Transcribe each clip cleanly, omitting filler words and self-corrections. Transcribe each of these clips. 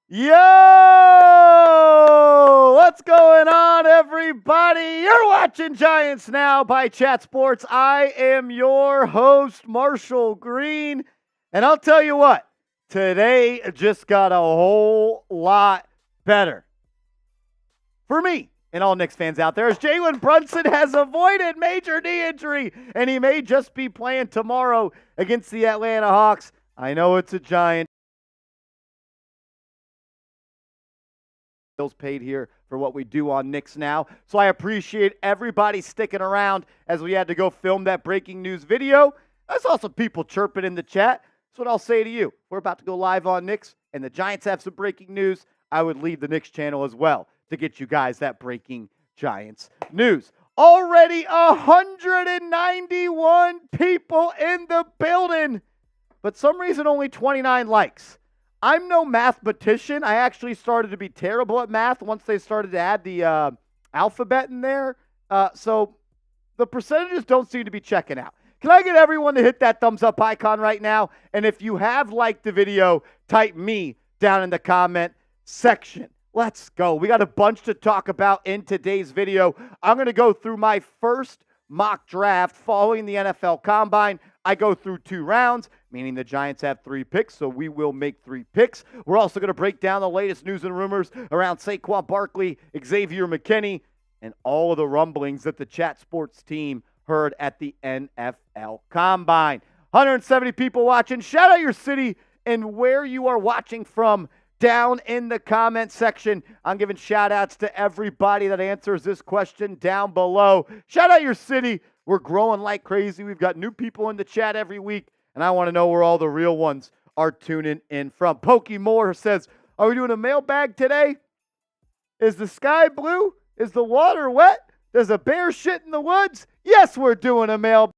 Yo! What's going on, everybody? You're watching Giants Now by Chat Sports. I am your host, Marshall Green. And I'll tell you what, today just got a whole lot better. For me and all Knicks fans out there, as Jalen Brunson has avoided major knee injury, and he may just be playing tomorrow against the Atlanta Hawks. I know it's a Giant. Bills paid here for what we do on Knicks Now. So I appreciate everybody sticking around as we had to go film that breaking news video. I saw some people chirping in the chat. That's what I'll say to you. We're about to go live on Knicks, and the Giants have some breaking news. I would leave the Knicks channel as well to get you guys that breaking Giants news. Already 191 people in the building, but some reason only 29 likes. I'm no mathematician. I actually started to be terrible at math once they started to add the alphabet in there. So the percentages don't seem to be checking out. Can I get everyone to hit that thumbs up icon right now? And if you have liked the video, type me down in the comment section. Let's go. We got a bunch to talk about in today's video. I'm going to go through my first mock draft following the NFL Combine. I go through 2 rounds, meaning the Giants have 3 picks, so we will make 3 picks. We're also going to break down the latest news and rumors around Saquon Barkley, Xavier McKinney, and all of the rumblings that the Chat Sports team heard at the NFL Combine. 170 people watching. Shout out your city and where you are watching from down in the comment section. I'm giving shout outs to everybody that answers this question down below. Shout out your city. We're growing like crazy. We've got new people in the chat every week, and I want to know where all the real ones are tuning in from. Pokey Moore says, are we doing a mailbag today? Is the sky blue? Is the water wet? Does a bear shit in the woods? Yes, we're doing a mailbag.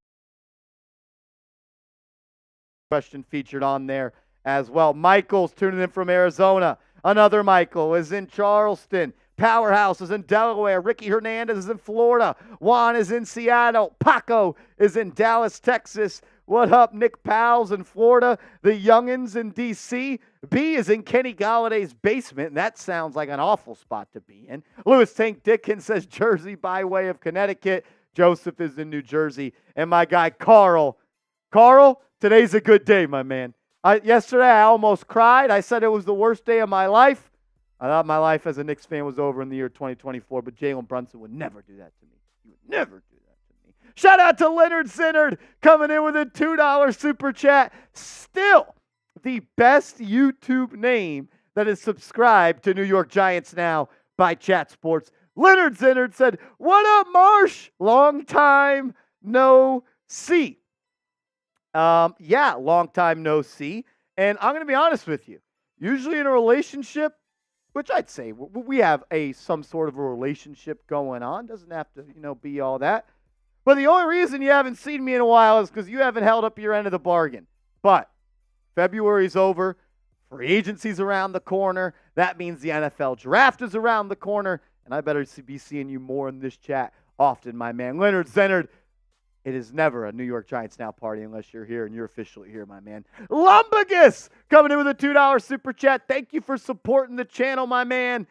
Question featured on there as well. Michael's tuning in from Arizona. Another Michael is in Charleston. Powerhouse is in Delaware. Ricky Hernandez is in Florida. Juan is in Seattle. Paco is in Dallas, Texas. What up, Nick Powell's in Florida. The Youngins in D.C. B is in Kenny Galladay's basement, and that sounds like an awful spot to be in. Louis Tank Dickens says Jersey by way of Connecticut. Joseph is in New Jersey. And my guy, Carl. Carl, today's a good day, my man. Yesterday, I almost cried. I said it was the worst day of my life. I thought my life as a Knicks fan was over in the year 2024, but Jalen Brunson would never do that to me. He would never do that to me. Shout out to Leonard Sinnard coming in with a $2 super chat. Still the best YouTube name that is subscribed to New York Giants Now by Chat Sports. Leonard Sinnard said, what up, Marsh? Long time no see. Yeah, long time no see. And I'm going to be honest with you. Usually in a relationship, which I'd say we have some sort of a relationship going on. Doesn't have to, be all that. But the only reason you haven't seen me in a while is because you haven't held up your end of the bargain. But February's over. Free agency's around the corner. That means the NFL draft is around the corner. And I better be seeing you more in this chat often, my man. Leonard Zenard. It is never a New York Giants Now party unless you're here, and you're officially here, my man. Lumbagus coming in with a $2 super chat. Thank you for supporting the channel, my man.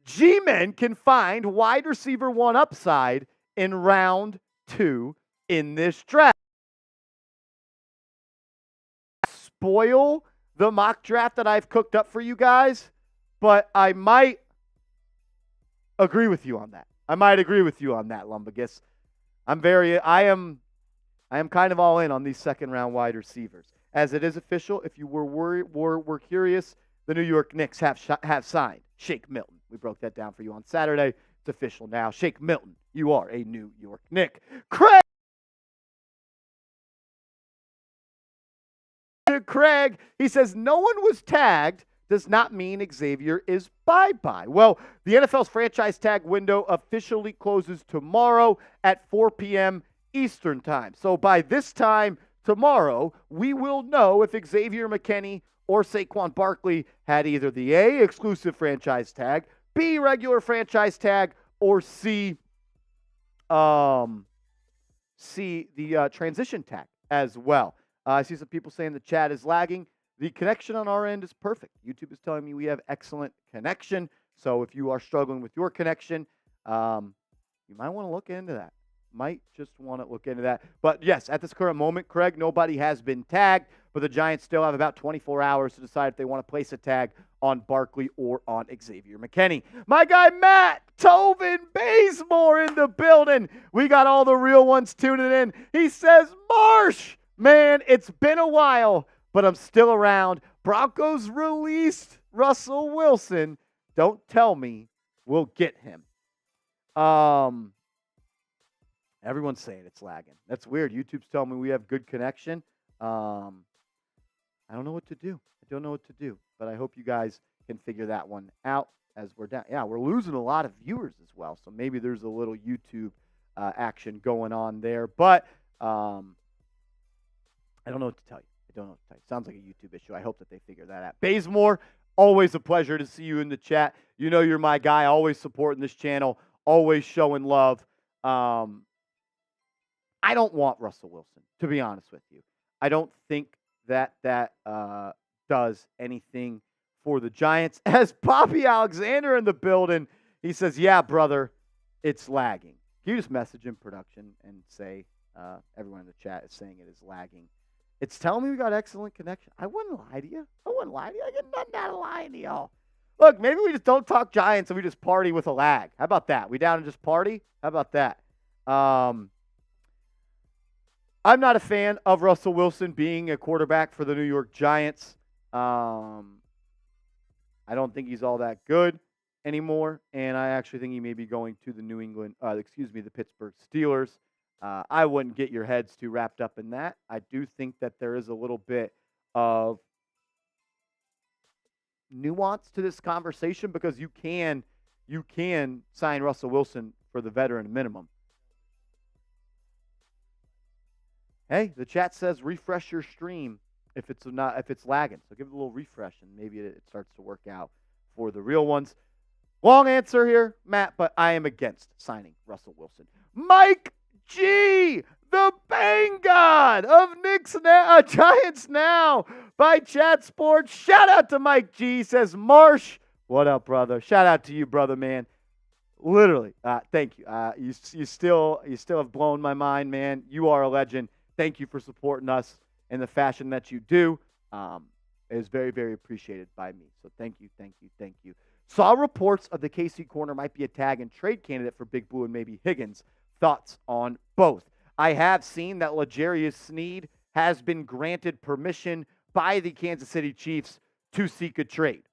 G-Men can find wide receiver 1 upside in round 2 in this draft. Spoil the mock draft that I've cooked up for you guys, but I might agree with you on that. Lumbagus. I am kind of all in on these second-round wide receivers. As it is official, if you were curious, the New York Knicks have signed Shake Milton. We broke that down for you on Saturday. It's official now. Shake Milton, you are a New York Knick. Craig, he says, no one was tagged does not mean Xavier is bye-bye. Well, the NFL's franchise tag window officially closes tomorrow at 4 p.m. Eastern time. So by this time tomorrow, we will know if Xavier McKinney or Saquon Barkley had either the A, exclusive franchise tag, B, regular franchise tag, or C, the transition tag as well. I see some people saying the chat is lagging. the connection on our end is perfect. YouTube is telling me we have excellent connection. So if you are struggling with your connection, you might want to look into that. Might just want to look into that. But yes, at this current moment, Craig, nobody has been tagged, but the Giants still have about 24 hours to decide if they want to place a tag on Barkley or on Xavier McKinney. My guy Matt Tovin Bazemore in the building. We got all the real ones tuning in. He says, Marsh, man, it's been a while, but I'm still around. Broncos released Russell Wilson. Don't tell me we'll get him. Everyone's saying it's lagging. That's weird. YouTube's telling me we have good connection. I don't know what to do. But I hope you guys can figure that one out as we're down. Yeah, we're losing a lot of viewers as well. So maybe there's a little YouTube action going on there. But I don't know what to tell you. Sounds like a YouTube issue. I hope that they figure that out. Bazemore, always a pleasure to see you in the chat. You know you're my guy. Always supporting this channel. Always showing love. I don't want Russell Wilson, to be honest with you. I don't think that does anything for the Giants. As Bobby Alexander in the building, he says, yeah, brother, it's lagging. Can you just message in production and say, everyone in the chat is saying it is lagging. It's telling me we got excellent connection. I wouldn't lie to you. I get nothing out of lying to y'all. Look, maybe we just don't talk Giants and we just party with a lag. How about that? We down and just party? How about that? I'm not a fan of Russell Wilson being a quarterback for the New York Giants. I don't think he's all that good anymore, and I actually think he may be going to the Pittsburgh Steelers. I wouldn't get your heads too wrapped up in that. I do think that there is a little bit of nuance to this conversation because you can sign Russell Wilson for the veteran minimum. Hey, the chat says refresh your stream if it's lagging. So give it a little refresh and maybe it starts to work out for the real ones. Long answer here, Matt, but I am against signing Russell Wilson. Mike G, the Bang God of Giants Now by Chat Sports. Shout out to Mike G. Says Marsh, what up, brother? Shout out to you, brother, man. Literally, thank you. You still have blown my mind, man. You are a legend. Thank you for supporting us in the fashion that you do. It is very, very appreciated by me. So thank you. Saw reports of the KC corner might be a tag and trade candidate for Big Blue and maybe Higgins. Thoughts on both? I have seen that L'Jarius Sneed has been granted permission by the Kansas City Chiefs to seek a trade.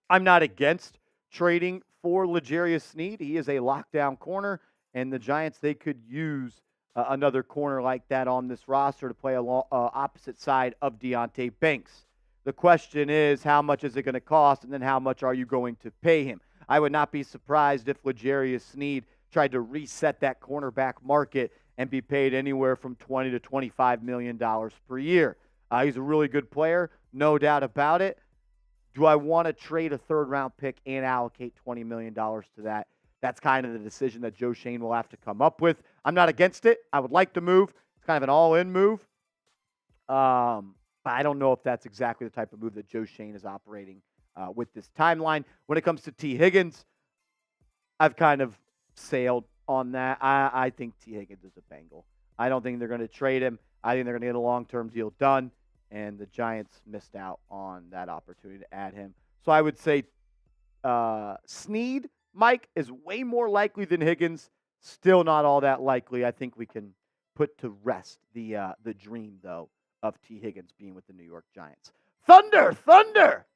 I'm not against trading for L'Jarius Sneed. He is a lockdown corner, and the Giants, they could use another corner like that on this roster to play opposite side of Deonte Banks. The question is, how much is it going to cost, and then how much are you going to pay him? I would not be surprised if L'Jarius Sneed tried to reset that cornerback market and be paid anywhere from $20 to $25 million per year. He's a really good player, no doubt about it. Do I want to trade a third-round pick and allocate $20 million to that? That's kind of the decision that Joe Schoen will have to come up with. I'm not against it. I would like to move. It's kind of an all-in move. But I don't know if that's exactly the type of move that Joe Schoen is operating with this timeline. When it comes to T. Higgins, I've kind of sailed on that. I think T. Higgins is a Bengal. I don't think they're going to trade him. I think they're going to get a long-term deal done, and the Giants missed out on that opportunity to add him. So I would say Sneed, Mike, is way more likely than Higgins. Still not all that likely. I think we can put to rest the dream, though, of T. Higgins being with the New York Giants. Thunder!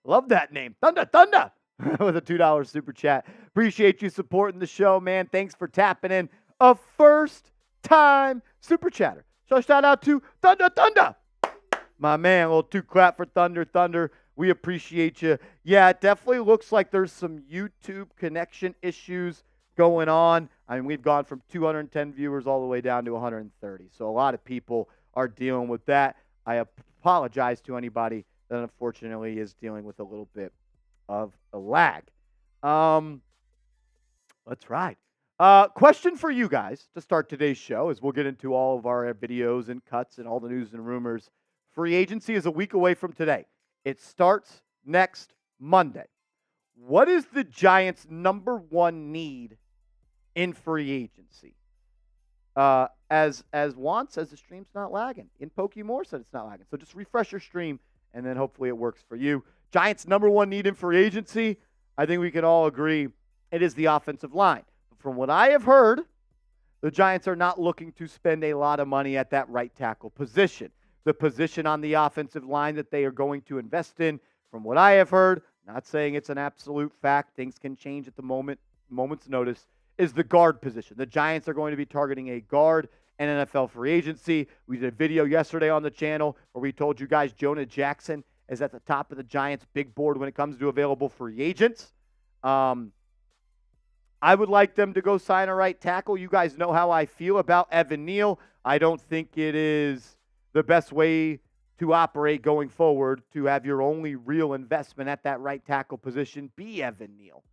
Love that name. Thunder! With a $2 super chat. Appreciate you supporting the show, man. Thanks for tapping in. A first-time super chatter. So shout out to Thunder! My man, a little two clap for Thunder. We appreciate you. Yeah, it definitely looks like there's some YouTube connection issues going on. I mean, we've gone from 210 viewers all the way down to 130. So a lot of people are dealing with that. I apologize to anybody that unfortunately is dealing with a little bit of a lag. Let's ride. Question for you guys to start today's show as we'll get into all of our videos and cuts and all the news and rumors. Free agency is a week away from today. It starts next Monday. What is the Giants' number one need in free agency? As Juan says, the stream's not lagging. In Pokemore said it's not lagging. So just refresh your stream, and then hopefully it works for you. Giants' number one need in free agency, I think we can all agree, it is the offensive line. From what I have heard, the Giants are not looking to spend a lot of money at that right tackle position. The position on the offensive line that they are going to invest in, from what I have heard, not saying it's an absolute fact, things can change at the moment's notice, is the guard position. The Giants are going to be targeting a guard and NFL free agency. We did a video yesterday on the channel where we told you guys Jonah Jackson is at the top of the Giants' big board when it comes to available free agents. I would like them to go sign a right tackle. You guys know how I feel about Evan Neal. I don't think it is the best way to operate going forward to have your only real investment at that right tackle position be Evan Neal.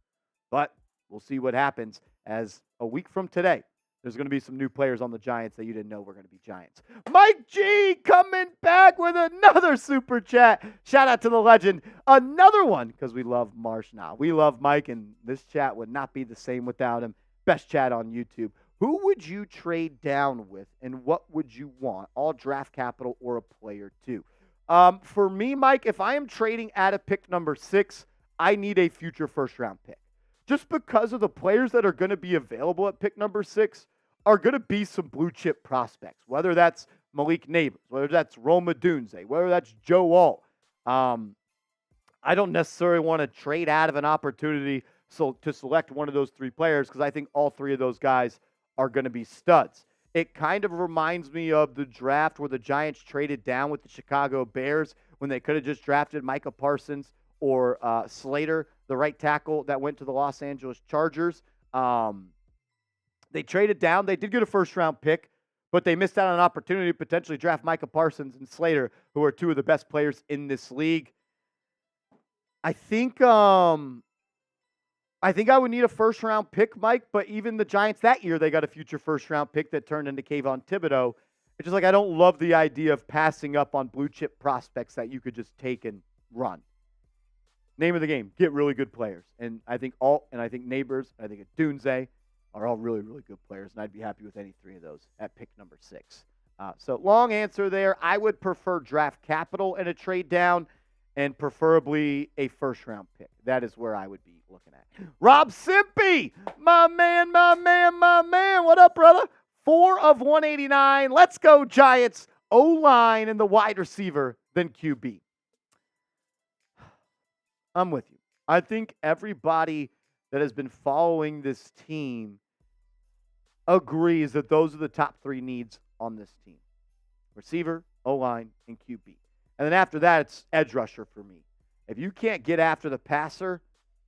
But we'll see what happens, as a week from today, there's going to be some new players on the Giants that you didn't know were going to be Giants. Mike G coming back with another super chat. Shout out to the legend. Another one, because we love Marsh now. We love Mike, and this chat would not be the same without him. Best chat on YouTube. Who would you trade down with, and what would you want? All draft capital or a player too? For me, Mike, if I am trading at a pick number 6, I need a future first-round pick. Just because of the players that are going to be available at pick number 6 are going to be some blue-chip prospects, whether that's Malik Neighbors, whether that's Roma Dunze, whether that's Joe Alt. I don't necessarily want to trade out of an opportunity to select one of those 3 players, because I think all 3 of those guys are going to be studs. It kind of reminds me of the draft where the Giants traded down with the Chicago Bears when they could have just drafted Micah Parsons or Slater, the right tackle that went to the Los Angeles Chargers. They traded down. They did get a first-round pick, but they missed out on an opportunity to potentially draft Micah Parsons and Slater, who are 2 of the best players in this league. I think I would need a first-round pick, Mike, but even the Giants that year, they got a future first-round pick that turned into Kayvon Thibodeau. It's just like I don't love the idea of passing up on blue-chip prospects that you could just take and run. Name of the game, get really good players. And I think Neighbors, I think Dunze are all really, really good players, and I'd be happy with any 3 of those at pick number 6. So long answer there. I would prefer draft capital in a trade down, and preferably a first-round pick. That is where I would be looking at. Rob Simpy, my man. What up, brother? 4 of 189. Let's go, Giants. O-line and the wide receiver, then QB. I'm with you. I think everybody that has been following this team agrees that those are the top 3 needs on this team. Receiver, O-line, and QB. And then after that, it's edge rusher for me. If you can't get after the passer,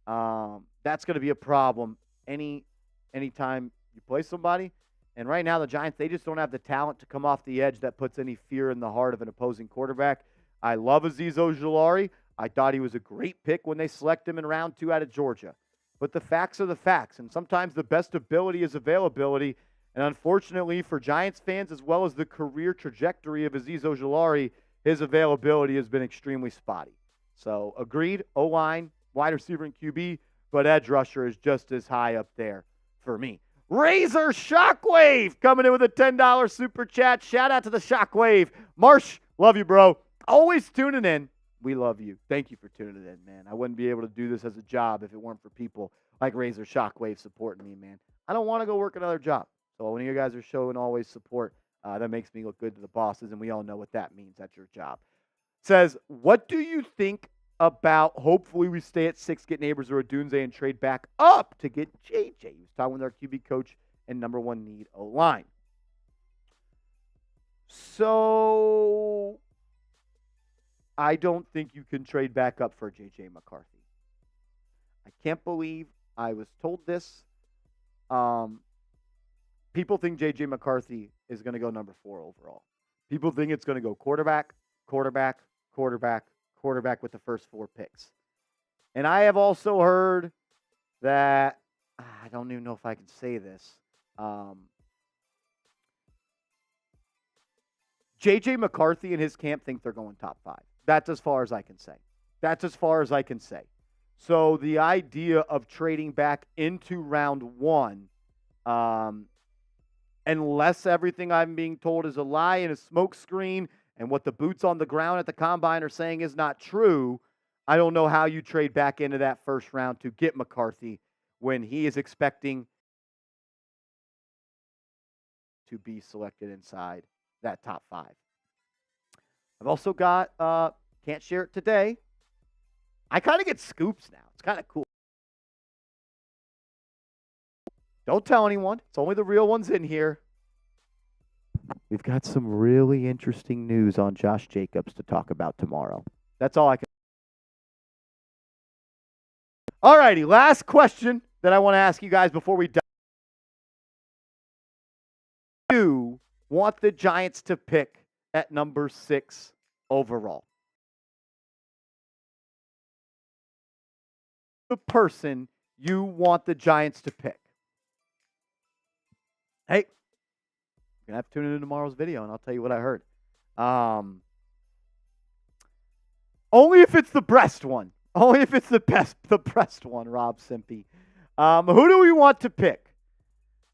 that's going to be a problem anytime you play somebody. And right now, the Giants, they just don't have the talent to come off the edge that puts any fear in the heart of an opposing quarterback. I love Azeez Ojulari. I thought he was a great pick when they select him in round 2 out of Georgia. But the facts are the facts, and sometimes the best ability is availability. And unfortunately for Giants fans, as well as the career trajectory of Azeez Ojulari, his availability has been extremely spotty. So agreed, O-line, wide receiver, and QB, but edge rusher is just as high up there for me. Razor Shockwave coming in with a $10 super chat. Shout out to the Shockwave. Marsh, love you, bro. Always tuning in. We love you. Thank you for tuning in, man. I wouldn't be able to do this as a job if it weren't for people like Razor Shockwave supporting me, man. I don't want to go work another job. So when you guys are showing always support, that makes me look good to the bosses, and we all know what that means. That's your job. Says, what do you think about hopefully we stay at 6, get Neighbors or a Dunze, and trade back up to get JJ? He was talking with our QB coach and number 1 need, O-line. So I don't think you can trade back up for J.J. McCarthy. I can't believe I was told this. People think J.J. McCarthy is going to go number 4 overall. People think it's going to go quarterback with the first 4 picks. And I have also heard that, I don't even know if I can say this, J.J. McCarthy and his camp think they're going top 5. That's as far as I can say. That's as far as I can say. So the idea of trading back into round one, unless everything I'm being told is a lie and a smokescreen, and what the boots on the ground at the combine are saying is not true, I don't know how you trade back into that first round to get McCarthy when he is expecting to be selected inside that top 5. I've also got, can't share it today. I kind of get scoops now. It's kind of cool. Don't tell anyone. It's only the real ones in here. We've got some really interesting news on Josh Jacobs to talk about tomorrow. That's all I can. All righty, last question that I want to ask you guys before we dive. Do you want the Giants to pick at number 6 overall? The person you want the Giants to pick. Hey, you're going to have to tune into tomorrow's video, and I'll tell you what I heard. Only if it's the breast one. Only if it's the breast one, Rob Simpy. Who do we want to pick?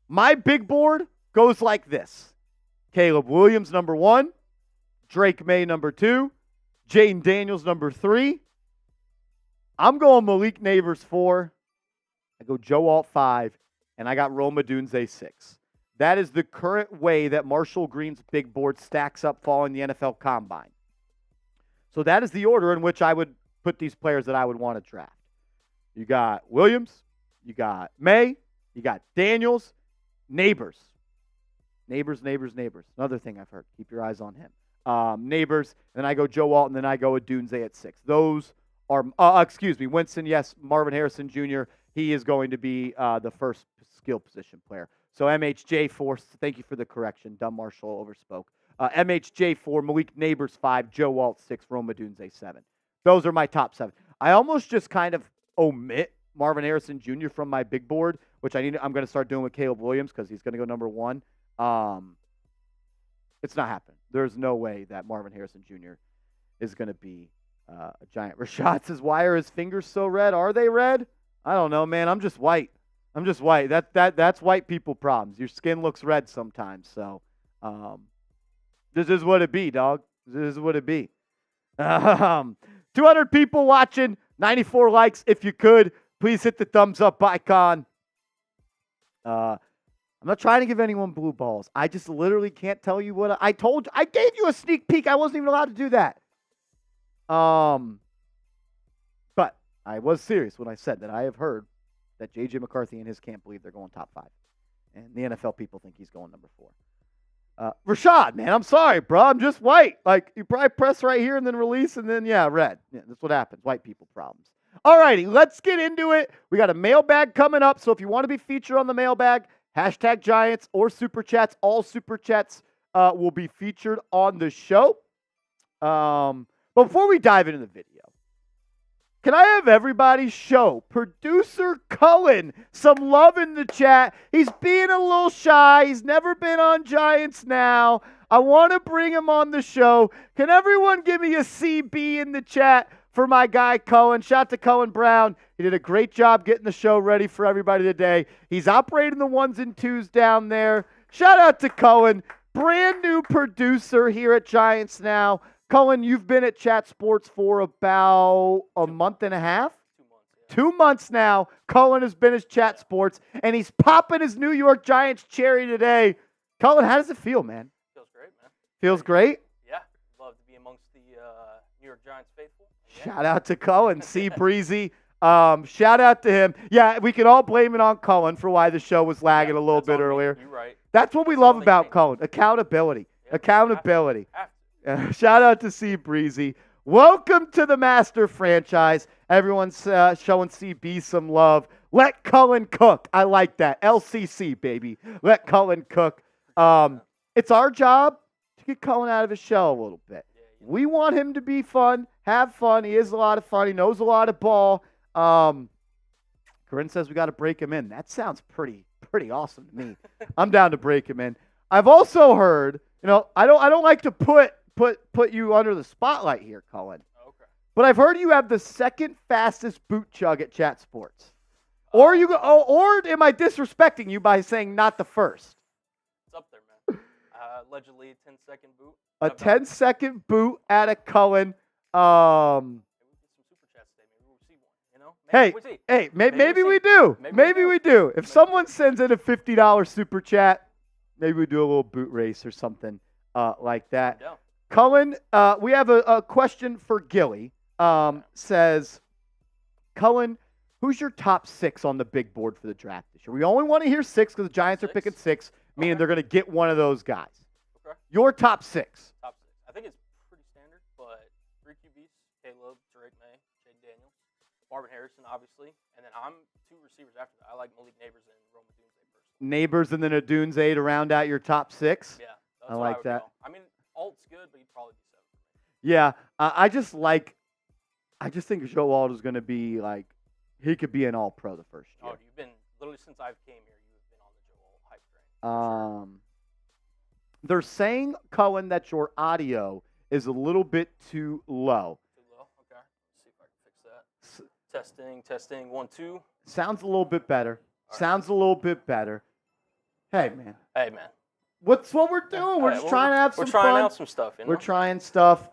My big board goes like this. Caleb Williams, number 1. Drake May, number 2. Jayden Daniels, number 3. I'm going Malik Neighbors 4. I go Joe Alt 5. And I got Rome Odunze 6. That is the current way that Marshall Green's big board stacks up following the NFL Combine. So that is the order in which I would put these players that I would want to draft. You got Williams. You got May. You got Daniels. Neighbors. Neighbors. Another thing I've heard. Keep your eyes on him. Neighbors. And then I go Joe Alt, and then I go Odunze at 6. Those are, Winston, yes. Marvin Harrison Jr., he is going to be the first skill position player. So MHJ4, thank you for the correction. Dumb Marshall overspoke. MHJ4, Malik Neighbors 5, Joe Alt 6, Rome Odunze 7. Those are my top 7. I almost just kind of omit Marvin Harrison Jr. from my big board, which I'm going to start doing with Caleb Williams because he's going to go number 1. It's not happening. There's no way that Marvin Harrison Jr. is going to be a Giant. Rashad says, why are his fingers so red? Are they red? I don't know, man. I'm just white. That's white people problems. Your skin looks red sometimes. So this is what it be, dog. This is what it be. 200 people watching, 94 likes. If you could, please hit the thumbs up icon. I'm not trying to give anyone blue balls. I just literally can't tell you what I told you. I gave you a sneak peek. I wasn't even allowed to do that. But I was serious when I said that I have heard that J.J. McCarthy and his camp believe they're going top 5. And the NFL people think he's going number 4. Rashad, man, I'm sorry, bro. I'm just white. Like, you probably press right here and then release and then, red. Yeah, that's what happens. White people problems. All righty, let's get into it. We got a mailbag coming up. So if you want to be featured on the mailbag, hashtag Giants or Super Chats. All Super Chats will be featured on the show. But before we dive into the video, can I have everybody show producer Cullen some love in the chat? He's being a little shy. He's never been on Giants Now. I want to bring him on the show. Can everyone give me a CB in the chat for my guy Cullen? Shout out to Cullen Brown. He did a great job getting the show ready for everybody today. He's operating the 1s and 2s down there. Shout out to Cullen, brand new producer here at Giants Now. Cullen, you've been at Chat Sports for about a month and a half? 2 months. Yeah. 2 months now. Cullen has been at Chat Sports, and he's popping his New York Giants cherry today. Cullen, how does it feel, man? Feels great, man. Feels great? Yeah. Love to be amongst the New York Giants faithful. Yeah. Shout out to Cullen. C. Breezy. Shout out to him. Yeah, we can all blame it on Cullen for why the show was lagging a little bit earlier. You're right. That's what we love about Cullen. Accountability. Yep. Accountability. Shout out to C. Breezy. Welcome to the Master franchise. Everyone's showing CB some love. Let Cullen cook. I like that. LCC, baby. Let Cullen cook. It's our job to get Cullen out of his shell a little bit. We want him to be fun, have fun. He is a lot of fun. He knows a lot of ball. Corinne says we got to break him in. That sounds pretty awesome to me. I'm down to break him in. I've also heard, I don't like to put you under the spotlight here, Cullen. Okay. But I've heard you have the second fastest boot chug at Chat Sports. Or am I disrespecting you by saying not the first? It's up there, man. Allegedly a 10-second boot. A 10-second boot at a Cullen. Maybe we get some super chats today. Maybe we'll see one. You know? Maybe we do. Maybe we do. If someone sends in a $50 super chat, maybe we do a little boot race or something like that. Yeah. Cullen, we have a question for Gilly. Says, Cullen, who's your top 6 on the big board for the draft this year? We only want to hear 6 because the Giants are picking 6, meaning they're going to get one of those guys. Okay. Your top 6. Top 6. I think it's pretty standard, but 3 QBs, Caleb, Drake May, Jayden Daniels, Marvin Harrison, obviously. And then I'm 2 receivers after that. I like Malik Neighbors and Rome Odunze personally. Neighbors and then Odunze to round out your top 6? Yeah. I like that. Go. I mean, Alt's good, but he'd probably be 7 for me. Yeah. I just think Joe Alt is going to be like, he could be an all-pro the first year. Oh, you've been, literally since I came here, you've been on the Joe Alt hype train. They're saying, Cullen, that your audio is a little bit too low. Too low? Okay. Let's see if I can fix that. Testing. 1, 2. Sounds a little bit better. All Sounds a little bit better. Hey, man. What's what we're doing? We're just trying to have some fun. We're trying out some stuff, you know? We're trying stuff.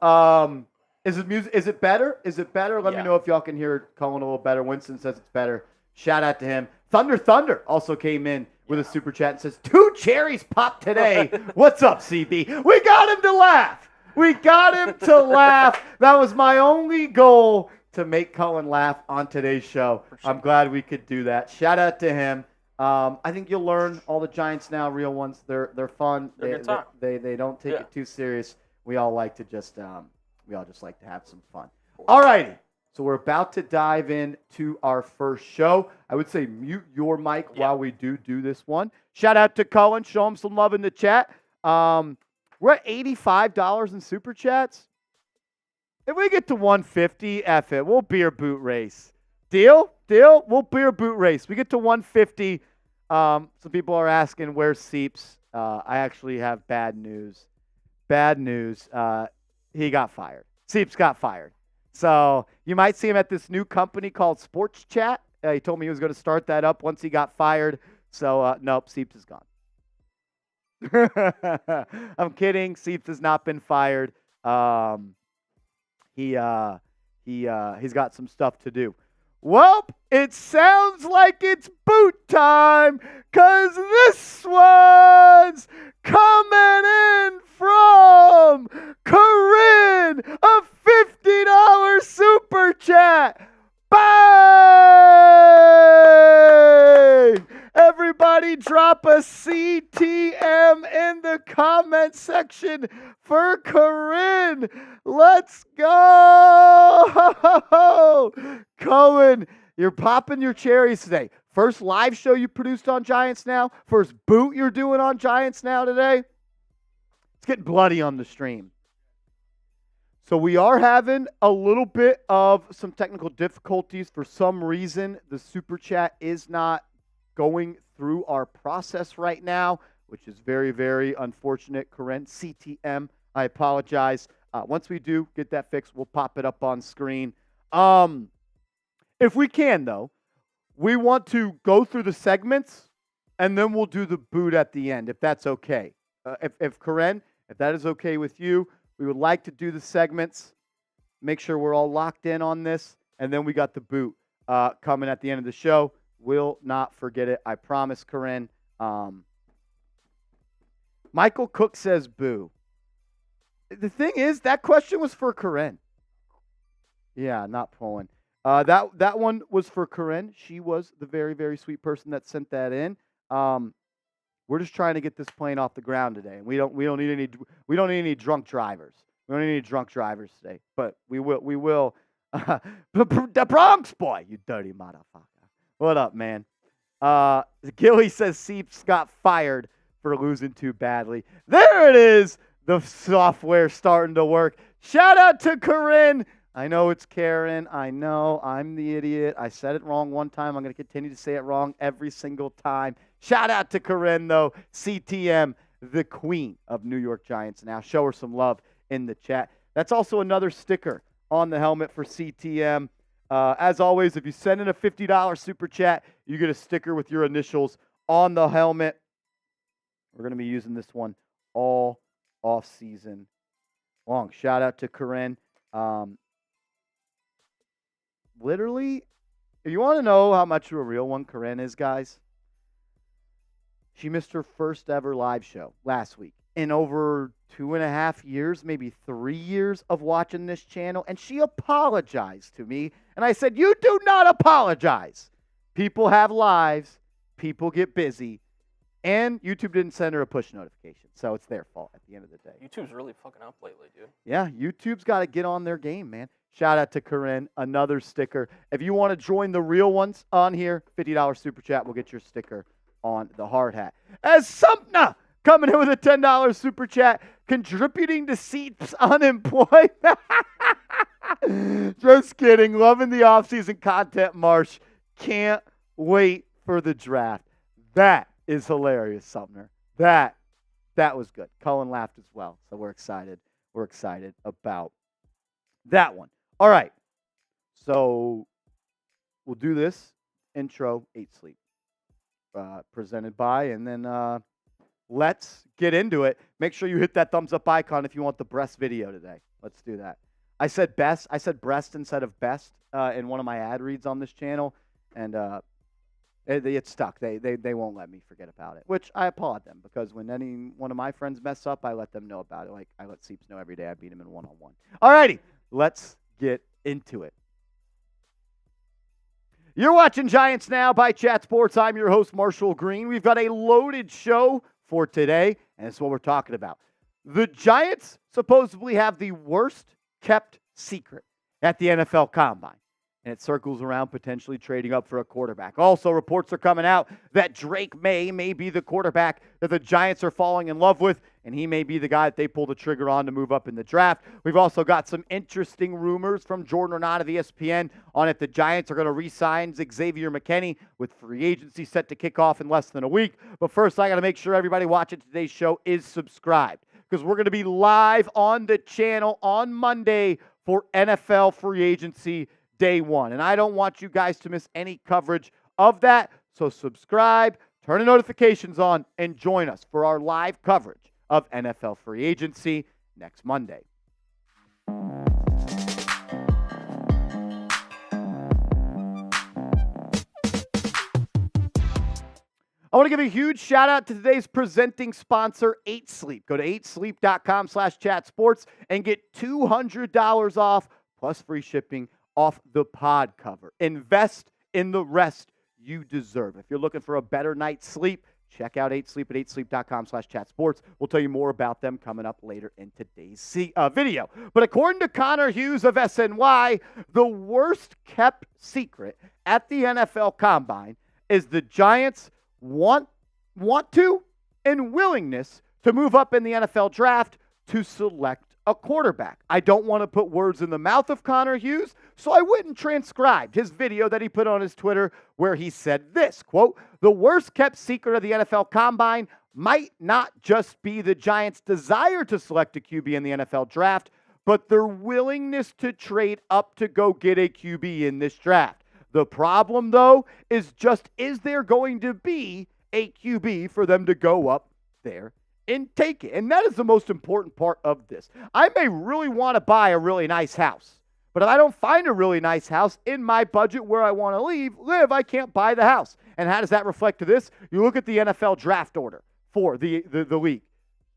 Is it music? Is it better? Let me know if y'all can hear Cullen a little better. Winston says it's better. Shout out to him. Thunder also came in with a super chat and says, 2 cherries popped today. What's up, CB? We got him to laugh. That was my only goal, to make Cullen laugh on today's show. Sure. I'm glad we could do that. Shout out to him. I think you'll learn all the Giants now, real ones. They're fun. They're a good time. They don't take it too serious. We all like to just like to have some fun. All righty. So we're about to dive into our first show. I would say mute your mic while we do this one. Shout out to Cullen. Show him some love in the chat. We're at $85 in super chats. If we get to 150, F it. We'll beer boot race. Deal? We'll beer boot race. We get to 150. Some people are asking, where's Seeps? I actually have bad news. He got fired. Seeps got fired. So you might see him at this new company called Sports Chat. He told me he was going to start that up once he got fired. So, nope, Seeps is gone. I'm kidding. Seeps has not been fired. He's got some stuff to do. Well, it sounds like it's boot time, because this one's coming in from Corinne, a $50 super chat. Bang! Everybody drop a CTM in the comment section for Corinne. Let's go! Cohen, you're popping your cherries today. First live show you produced on Giants Now. First boot you're doing on Giants Now today. It's getting bloody on the stream. So we are having a little bit of some technical difficulties. For some reason, the super chat is not going through our process right now, which is very, very unfortunate. Corinne, CTM, I apologize. Once we do get that fixed, we'll pop it up on screen. If we can, though, we want to go through the segments, and then we'll do the boot at the end, if that's okay. If Corinne, if that is okay with you, we would like to do the segments, make sure we're all locked in on this, and then we got the boot coming at the end of the show. Will not forget it. I promise, Corinne. Michael Cook says boo. The thing is, that question was for Corinne. Yeah, not pulling. That one was for Corinne. She was the very, very sweet person that sent that in. We're just trying to get this plane off the ground today, and we don't need any drunk drivers. We don't need any drunk drivers today, but we will. The Bronx boy, you dirty motherfucker. What up, man? Gilly says Seeps got fired for losing too badly. There it is. The software starting to work. Shout out to Corinne. I know it's Karen. I know I'm the idiot. I said it wrong one time. I'm going to continue to say it wrong every single time. Shout out to Corinne, though. CTM, the queen of New York Giants. Now, show her some love in the chat. That's also another sticker on the helmet for CTM. As always, if you send in a $50 super chat, you get a sticker with your initials on the helmet. We're going to be using this one all off season long. Shout out to Corinne. Literally, if you want to know how much of a real one Corinne is, guys, she missed her first ever live show last week. In over 2.5 years, maybe 3 years of watching this channel, and she apologized to me. And I said, you do not apologize. People have lives. People get busy. And YouTube didn't send her a push notification, so it's their fault at the end of the day. YouTube's really fucking up lately, dude. Yeah, YouTube's got to get on their game, man. Shout out to Corinne, another sticker. If you want to join the real ones on here, $50 super chat, we'll get your sticker on the hard hat. As Sumner coming in with a $10 super chat, contributing to Seats unemployed. Just kidding. Loving the offseason content, Marsh. Can't wait for the draft. That is hilarious, Sumner. That was good. Cullen laughed as well, so we're excited. We're excited about that one. All right. So we'll do this intro, 8 Sleep, presented by, and then let's get into it. Make sure you hit that thumbs up icon if you want the breast video today. Let's do that. I said best. I said breast instead of best in one of my ad reads on this channel, and it stuck. They won't let me forget about it, which I applaud them, because when any one of my friends mess up, I let them know about it. Like I let Seeps know every day I beat him in one-on-one. All righty, let's get into it. You're watching Giants Now by Chat Sports. I'm your host, Marshall Green. We've got a loaded show for today, and that's what we're talking about. The Giants supposedly have the worst kept secret at the NFL Combine, and it circles around potentially trading up for a quarterback. Also, reports are coming out that Drake may be the quarterback that the Giants are falling in love with, and he may be the guy that they pull the trigger on to move up in the draft. We've also got some interesting rumors from Jordan Ornat of ESPN on if the Giants are going to re-sign Xavier McKinney, with free agency set to kick off in less than a week. But first, I got to make sure everybody watching today's show is subscribed, because we're going to be live on the channel on Monday for NFL free agency day one. And I don't want you guys to miss any coverage of that. So subscribe, turn the notifications on, and join us for our live coverage of NFL free agency next Monday. I want to give a huge shout out to today's presenting sponsor, 8 Sleep. Go to 8sleep.com/chatsports and get $200 off plus free shipping off the pod cover. Invest in the rest you deserve. If you're looking for a better night's sleep, check out 8 Sleep at 8sleep.com/chatsports. We'll tell you more about them coming up later in today's video. But according to Connor Hughes of SNY, the worst kept secret at the NFL Combine is the Giants want to and willingness to move up in the NFL draft to select a quarterback. I don't want to put words in the mouth of Connor Hughes, so I wouldn't transcribe his video that he put on his Twitter where he said this, quote, "The worst kept secret of the NFL Combine might not just be the Giants' desire to select a QB in the NFL draft, but their willingness to trade up to go get a QB in this draft. The problem, though, is there going to be a QB for them to go up there and take it?" And that is the most important part of this. I may really want to buy a really nice house, but if I don't find a really nice house in my budget where I want to live, I can't buy the house. And how does that reflect to this? You look at the NFL draft order for the league.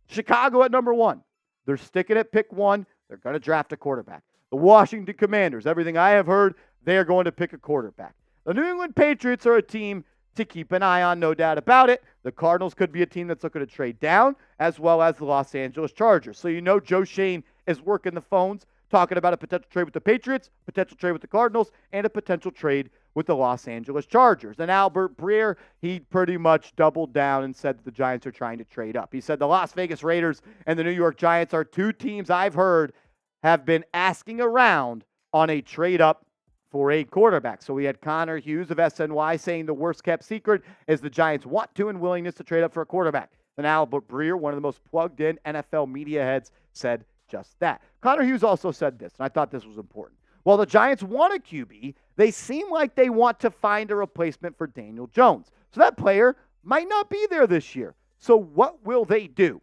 Chicago at number 1. They're sticking at pick 1. They're going to draft a quarterback. The Washington Commanders, everything I have heard, they are going to pick a quarterback. The New England Patriots are a team to keep an eye on, no doubt about it. The Cardinals could be a team that's looking to trade down, as well as the Los Angeles Chargers. So you know Joe Schoen is working the phones, talking about a potential trade with the Patriots, potential trade with the Cardinals, and a potential trade with the Los Angeles Chargers. And Albert Breer, he pretty much doubled down and said that the Giants are trying to trade up. He said the Las Vegas Raiders and the New York Giants are two teams I've heard have been asking around on a trade up for a quarterback. So we had Connor Hughes of SNY saying the worst kept secret is the Giants want to and willingness to trade up for a quarterback. Then Albert Breer, one of the most plugged in NFL media heads, said just that. Connor Hughes also said this, and I thought this was important. While the Giants want a QB, they seem like they want to find a replacement for Daniel Jones. So that player might not be there this year. So what will they do?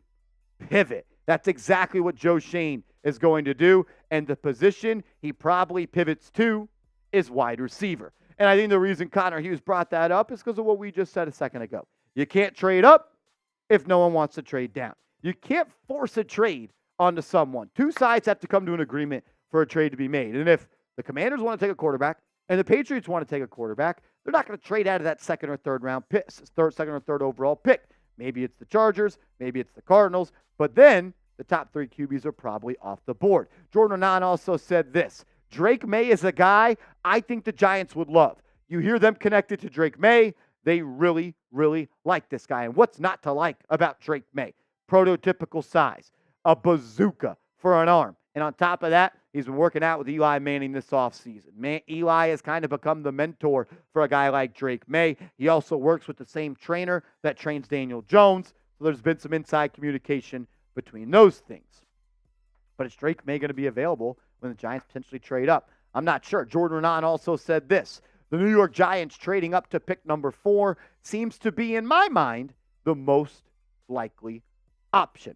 Pivot. That's exactly what Joe Schoen is going to do. And the position he probably pivots to is wide receiver. And I think the reason Connor Hughes brought that up is because of what we just said a second ago. You can't trade up if no one wants to trade down. You can't force a trade onto someone. Two sides have to come to an agreement for a trade to be made. And if the Commanders want to take a quarterback and the Patriots want to take a quarterback, they're not going to trade out of that second or third round pick, second or third overall pick. Maybe it's the Chargers, maybe it's the Cardinals, but then the top three QBs are probably off the board. Jordan Renan also said this. Drake May is a guy I think the Giants would love. You hear them connected to Drake May, they really, really like this guy. And what's not to like about Drake May? Prototypical size, a bazooka for an arm. And on top of that, he's been working out with Eli Manning this offseason. Eli has kind of become the mentor for a guy like Drake May. He also works with the same trainer that trains Daniel Jones. So there's been some inside communication between those things. But is Drake May going to be available when the Giants potentially trade up? I'm not sure. Jordan Renan also said this. The New York Giants trading up to pick number 4 seems to be, in my mind, the most likely option.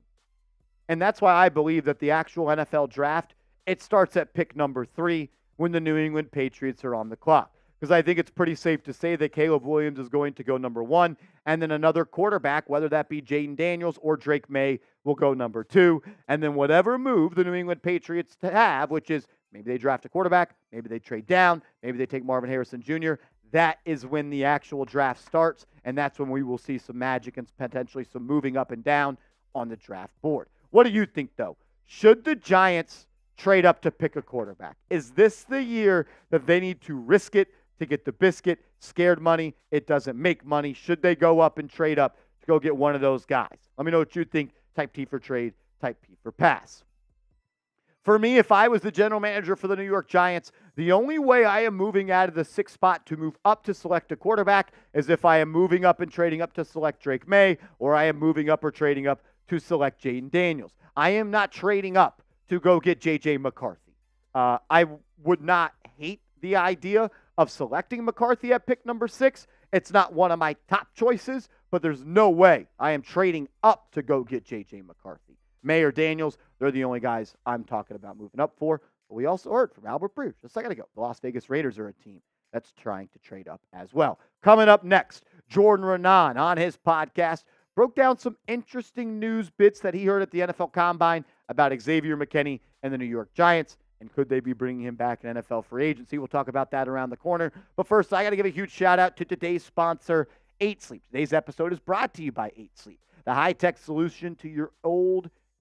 And that's why I believe that the actual NFL draft, it starts at pick number 3 when the New England Patriots are on the clock. Because I think it's pretty safe to say that Caleb Williams is going to go number 1, and then another quarterback, whether that be Jayden Daniels or Drake May, will go number 2. And then whatever move the New England Patriots have, which is maybe they draft a quarterback, maybe they trade down, maybe they take Marvin Harrison Jr., that is when the actual draft starts, and that's when we will see some magic and potentially some moving up and down on the draft board. What do you think, though? Should the Giants trade up to pick a quarterback? Is this the year that they need to risk it to get the biscuit? Scared money, it doesn't make money. Should they go up and trade up to go get one of those guys? Let me know what you think. Type T for trade, type P for pass. For me, if I was the general manager for the New York Giants, the only way I am moving out of the 6th spot to move up to select a quarterback is if I am moving up and trading up to select Drake May, or I am moving up or trading up to select Jayden Daniels. I am not trading up to go get J.J. McCarthy. I would not hate the idea of selecting McCarthy at pick number 6. It's not one of my top choices, but there's no way I am trading up to go get J.J. McCarthy. May or Daniels, they're the only guys I'm talking about moving up for. But we also heard from Albert Breer just a second ago. The Las Vegas Raiders are a team that's trying to trade up as well. Coming up next, Jordan Renan on his podcast broke down some interesting news bits that he heard at the NFL Combine about Xavier McKinney and the New York Giants. And could they be bringing him back in NFL free agency? We'll talk about that around the corner. But first, I got to give a huge shout out to today's sponsor, 8 Sleep. Today's episode is brought to you by 8 Sleep, the high-tech solution to your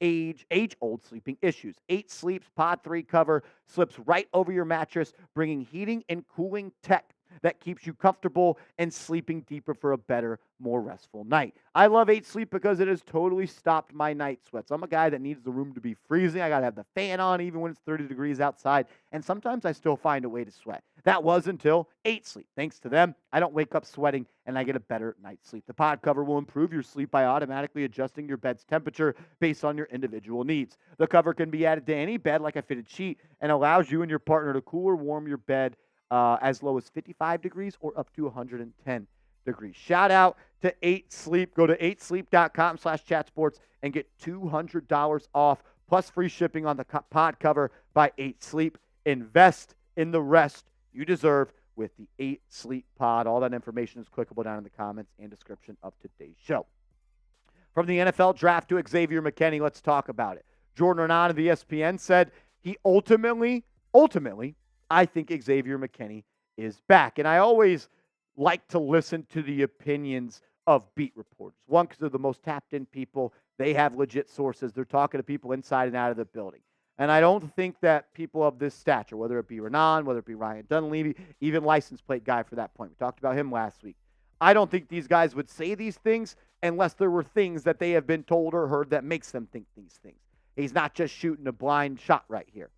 age-old sleeping issues. 8 Sleep's Pod 3 cover slips right over your mattress, bringing heating and cooling tech that keeps you comfortable and sleeping deeper for a better, more restful night. I love 8 Sleep because it has totally stopped my night sweats. I'm a guy that needs the room to be freezing. I got to have the fan on even when it's 30 degrees outside, and sometimes I still find a way to sweat. That was until 8 Sleep. Thanks to them, I don't wake up sweating, and I get a better night's sleep. The pod cover will improve your sleep by automatically adjusting your bed's temperature based on your individual needs. The cover can be added to any bed like a fitted sheet and allows you and your partner to cool or warm your bed as low as 55 degrees or up to 110 degrees. Shout out to 8 Sleep. Go to 8sleep.com/chatsports and get $200 off plus free shipping on the pod cover by 8 Sleep. Invest in the rest you deserve with the 8 Sleep pod. All that information is clickable down in the comments and description of today's show. From the NFL draft to Xavier McKinney, let's talk about it. Jordan Renan of ESPN said he ultimately, I think Xavier McKinney is back. And I always like to listen to the opinions of beat reporters. One, because they're the most tapped in people. They have legit sources. They're talking to people inside and out of the building. And I don't think that people of this stature, whether it be Renan, whether it be Ryan Dunleavy, even license plate guy for that point. We talked about him last week. I don't think these guys would say these things unless there were things that they have been told or heard that makes them think these things. He's not just shooting a blind shot right here.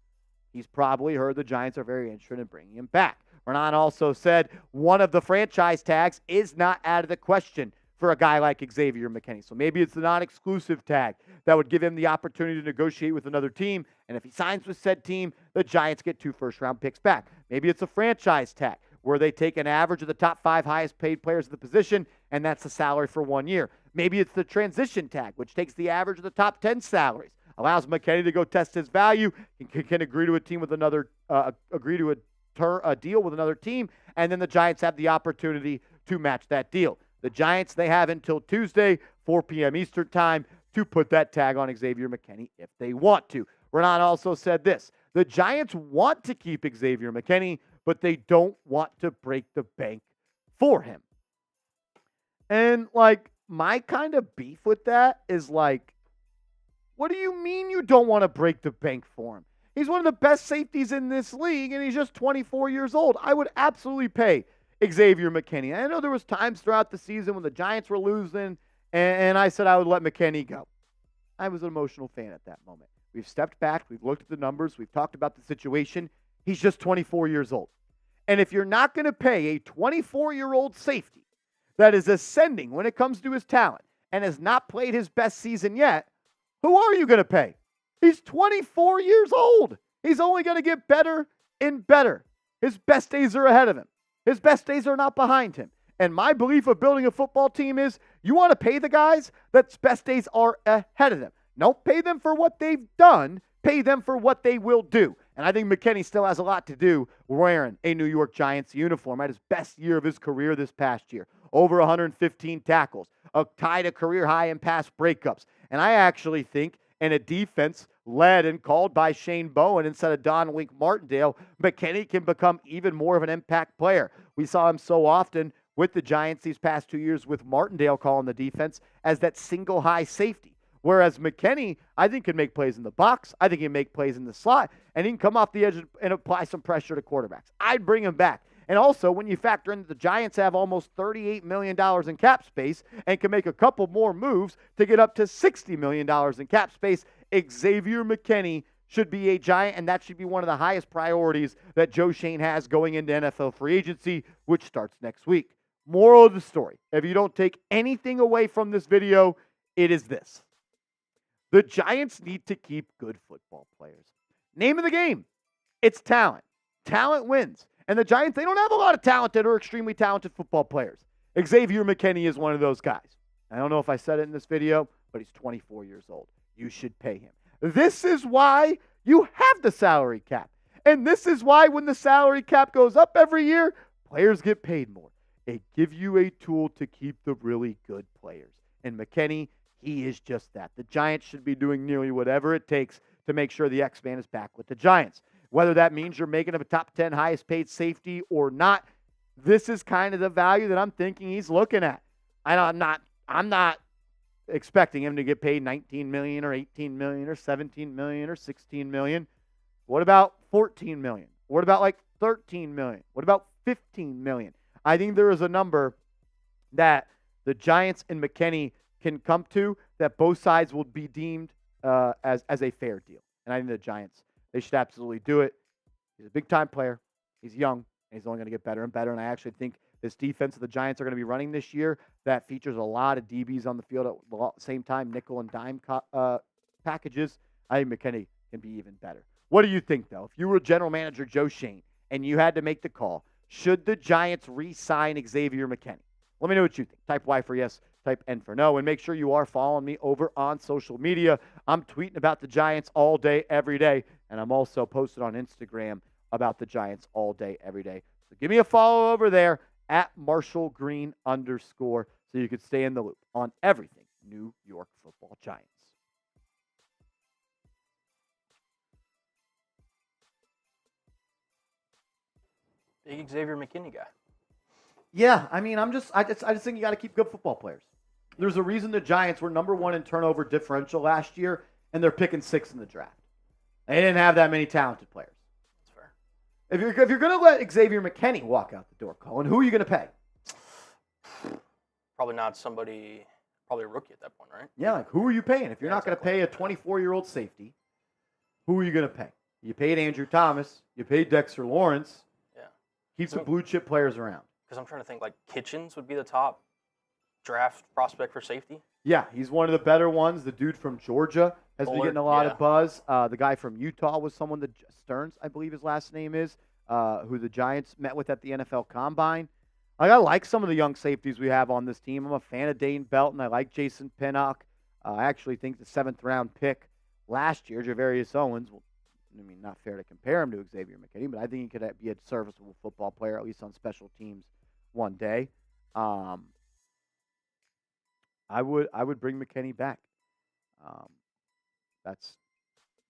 He's probably heard the Giants are very interested in bringing him back. Renan also said one of the franchise tags is not out of the question for a guy like Xavier McKinney. So maybe it's the non-exclusive tag that would give him the opportunity to negotiate with another team. And if he signs with said team, the Giants get 2 first-round picks back. Maybe it's a franchise tag where they take an average of the top 5 highest paid players of the position, and that's the salary for 1 year. Maybe it's the transition tag, which takes the average of the top 10 salaries, allows McKinney to go test his value, can agree to a team with another, agree to a deal with another team, and then the Giants have the opportunity to match that deal. The Giants, they have until Tuesday, 4 p.m. Eastern time, to put that tag on Xavier McKinney if they want to. Renan also said this: the Giants want to keep Xavier McKinney, but they don't want to break the bank for him. And, my kind of beef with that is, what do you mean you don't want to break the bank for him? He's one of the best safeties in this league, and he's just 24 years old. I would absolutely pay Xavier McKinney. I know there was times throughout the season when the Giants were losing, and I said I would let McKinney go. I was an emotional fan at that moment. We've stepped back. We've looked at the numbers. We've talked about the situation. He's just 24 years old. And if you're not going to pay a 24-year-old safety that is ascending when it comes to his talent and has not played his best season yet, who are you going to pay? He's 24 years old. He's only going to get better and better. His best days are ahead of him. His best days are not behind him. And my belief of building a football team is you want to pay the guys that's best days are ahead of them. Don't pay them for what they've done. Pay them for what they will do. And I think McKinney still has a lot to do wearing a New York Giants uniform. Had his best year of his career this past year. Over 115 tackles. Tied a career high in pass breakups. And I actually think in a defense led and called by Shane Bowen instead of Don Wink Martindale, McKinney can become even more of an impact player. We saw him so often with the Giants these past 2 years with Martindale calling the defense as that single high safety. Whereas McKinney, I think, can make plays in the box. I think he can make plays in the slot. And he can come off the edge and apply some pressure to quarterbacks. I'd bring him back. And also, when you factor in that the Giants have almost $38 million in cap space and can make a couple more moves to get up to $60 million in cap space, Xavier McKinney should be a Giant, and that should be one of the highest priorities that Joe Schoen has going into NFL free agency, which starts next week. Moral of the story, if you don't take anything away from this video, it is this. The Giants need to keep good football players. Name of the game, it's talent. Talent wins. And the Giants, they don't have a lot of talented or extremely talented football players. Xavier McKinney is one of those guys. I don't know if I said it in this video, but he's 24 years old. You should pay him. This is why you have the salary cap. And this is why when the salary cap goes up every year, players get paid more. It gives you a tool to keep the really good players. And McKinney, he is just that. The Giants should be doing nearly whatever it takes to make sure the X-Man is back with the Giants. Whether that means you're making him a top 10 highest paid safety or not, this is kind of the value that I'm thinking he's looking at. I'm not expecting him to get paid $19 million or $18 million or $17 million or $16 million. What about $14 million? What about $13 million? What about $15 million? I think there is a number that the Giants and McKinney can come to that both sides will be deemed as a fair deal. And I think the Giants, they should absolutely do it. He's a big-time player. He's young, and he's only going to get better and better. And I actually think this defense that the Giants are going to be running this year that features a lot of DBs on the field at the same time, nickel and dime packages, I think McKinney can be even better. What do you think, though? If you were general manager Joe Schoen and you had to make the call, should the Giants re-sign Xavier McKinney? Let me know what you think. Type Y for yes, type N for no, and make sure you are following me over on social media. I'm tweeting about the Giants all day, every day, and I'm also posted on Instagram about the Giants all day, every day. So give me a follow over there at @MarshallGreen_ so you can stay in the loop on everything New York Football Giants. Big Xavier McKinney guy. Yeah, I mean, I just think you got to keep good football players. There's a reason the Giants were number 1 in turnover differential last year, and they're picking 6 in the draft. They didn't have that many talented players. That's fair. If you're going to let Xavier McKinney walk out the door, Colin, who are you going to pay? Probably not somebody, probably a rookie at that point, right? Yeah, who are you paying? If you're not going to pay a 24-year-old safety, who are you going to pay? You paid Andrew Thomas. You paid Dexter Lawrence. Yeah. Keep some blue chip players around. Because I'm trying to think, Kitchens would be the top draft prospect for safety. Yeah, he's one of the better ones. The dude from Georgia has been Bullard, getting a lot yeah. of buzz. The guy from Utah was someone that Stearns, I believe his last name is, who the Giants met with at the NFL Combine. I like some of the young safeties we have on this team. I'm a fan of Dane Belton. I like Jason Pinnock. I actually think the 7th-round pick last year, Javarius Owens, I mean, not fair to compare him to Xavier McKinney, but I think he could be a serviceable football player, at least on special teams one day. I would bring McKinney back. That's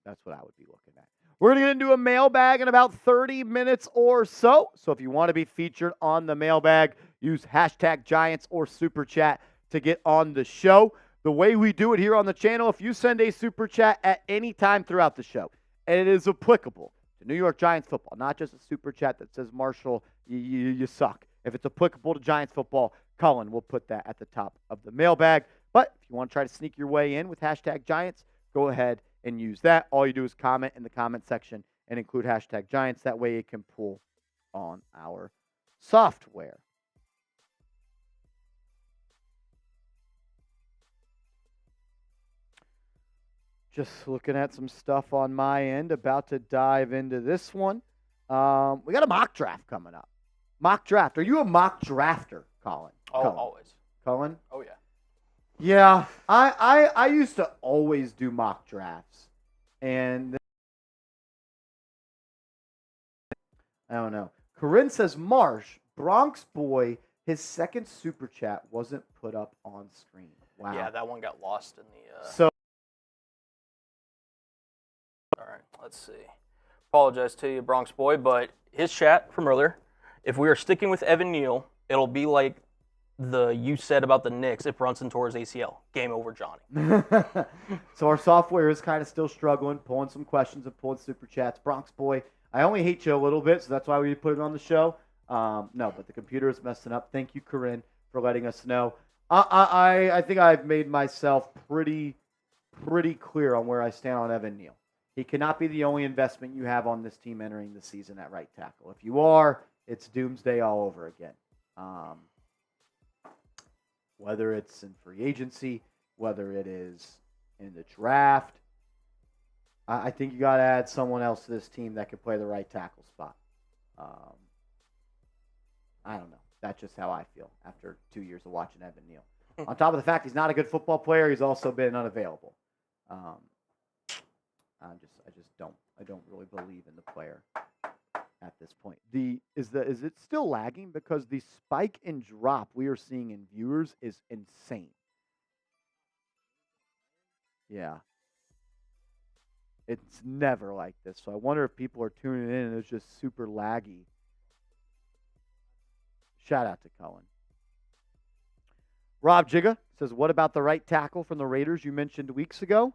what I would be looking at. We're going to get into a mailbag in about 30 minutes or so. So if you want to be featured on the mailbag, use hashtag Giants or Super Chat to get on the show. The way we do it here on the channel, if you send a Super Chat at any time throughout the show, and it is applicable to New York Giants football, not just a Super Chat that says, Marshall, you suck. If it's applicable to Giants football, Cullen will put that at the top of the mailbag. But if you want to try to sneak your way in with hashtag Giants, go ahead and use that. All you do is comment in the comment section and include hashtag Giants. That way it can pull on our software. Just looking at some stuff on my end, about to dive into this one. We got a mock draft coming up. Mock draft. Are you a mock drafter, Colin? Oh, Cullen? always. Cullen? Oh, yeah. Yeah, I used to always do mock drafts, and I don't know. Corinne says, Marsh, Bronx boy, his second Super Chat wasn't put up on screen. Wow. Yeah, that one got lost in the... So, All right, let's see. Apologize to you, Bronx boy, but his chat from earlier, if we are sticking with Evan Neal, it'll be like you said about the Knicks if Brunson tore his ACL. Game over, Johnny. so our software is kind of still struggling, pulling some questions and pulling Super Chats. Bronx boy, I only hate you a little bit, so that's why we put it on the show. No, but the computer is messing up. Thank you, Corinne, for letting us know. I think I've made myself pretty clear on where I stand on Evan Neal. He cannot be the only investment you have on this team entering the season at right tackle. If you are, it's doomsday all over again. Whether it's in free agency, whether it is in the draft, I think you got to add someone else to this team that could play the right tackle spot. I don't know. That's just how I feel after 2 years of watching Evan Neal. On top of the fact he's not a good football player, he's also been unavailable. I don't really believe in the player at this point. Is it still lagging? Because the spike and drop we are seeing in viewers is insane. Yeah. It's never like this. So I wonder if people are tuning in and it's just super laggy. Shout out to Cullen. Rob Jigga says, what about the right tackle from the Raiders you mentioned weeks ago?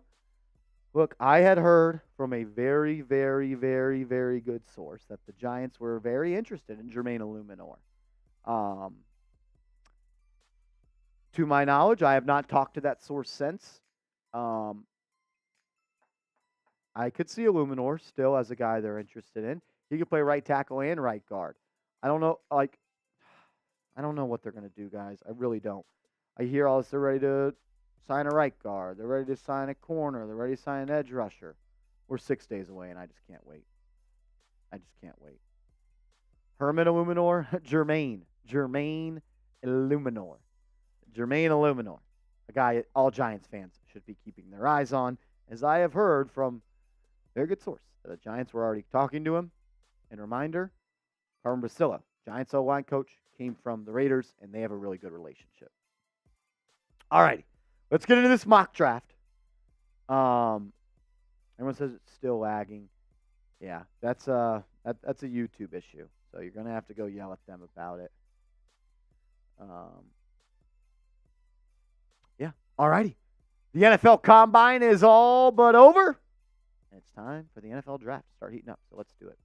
Look, I had heard from a very, very, very, very good source that the Giants were very interested in Jermaine Illuminor. To my knowledge, I have not talked to that source since. I could see Illuminor still as a guy they're interested in. He could play right tackle and right guard. I don't know, I don't know what they're going to do, guys. I really don't. I hear all this. They're ready to sign a right guard. They're ready to sign a corner. They're ready to sign an edge rusher. We're 6 days away, and I just can't wait. Herman Illuminor, Jermaine Illuminor. A guy all Giants fans should be keeping their eyes on, as I have heard from a very good source that the Giants were already talking to him. And reminder, Carmen Brasilla, Giants O-line coach, came from the Raiders, and they have a really good relationship. All righty. Let's get into this mock draft. Everyone says it's still lagging. Yeah, that's a YouTube issue. So you're gonna have to go yell at them about it. Yeah. All righty. The NFL Combine is all but over. And it's time for the NFL Draft to start heating up. So let's do it.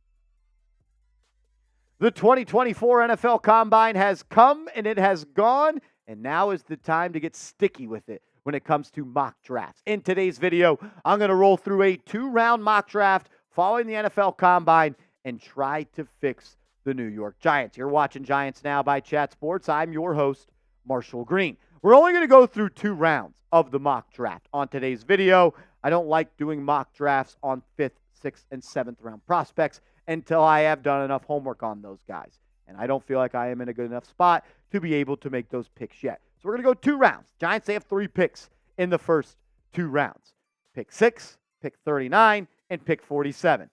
The 2024 NFL Combine has come and it has gone. And now is the time to get sticky with it when it comes to mock drafts. In today's video, I'm going to roll through a 2-round mock draft following the NFL Combine and try to fix the New York Giants. You're watching Giants Now by Chat Sports. I'm your host, Marshall Green. We're only going to go through 2 rounds of the mock draft on today's video. I don't like doing mock drafts on 5th, 6th, and 7th round prospects until I have done enough homework on those guys. And I don't feel like I am in a good enough spot to be able to make those picks yet. So we're going to go 2 rounds. Giants, they have 3 picks in the first 2 rounds. Pick 6, pick 39, and pick 47.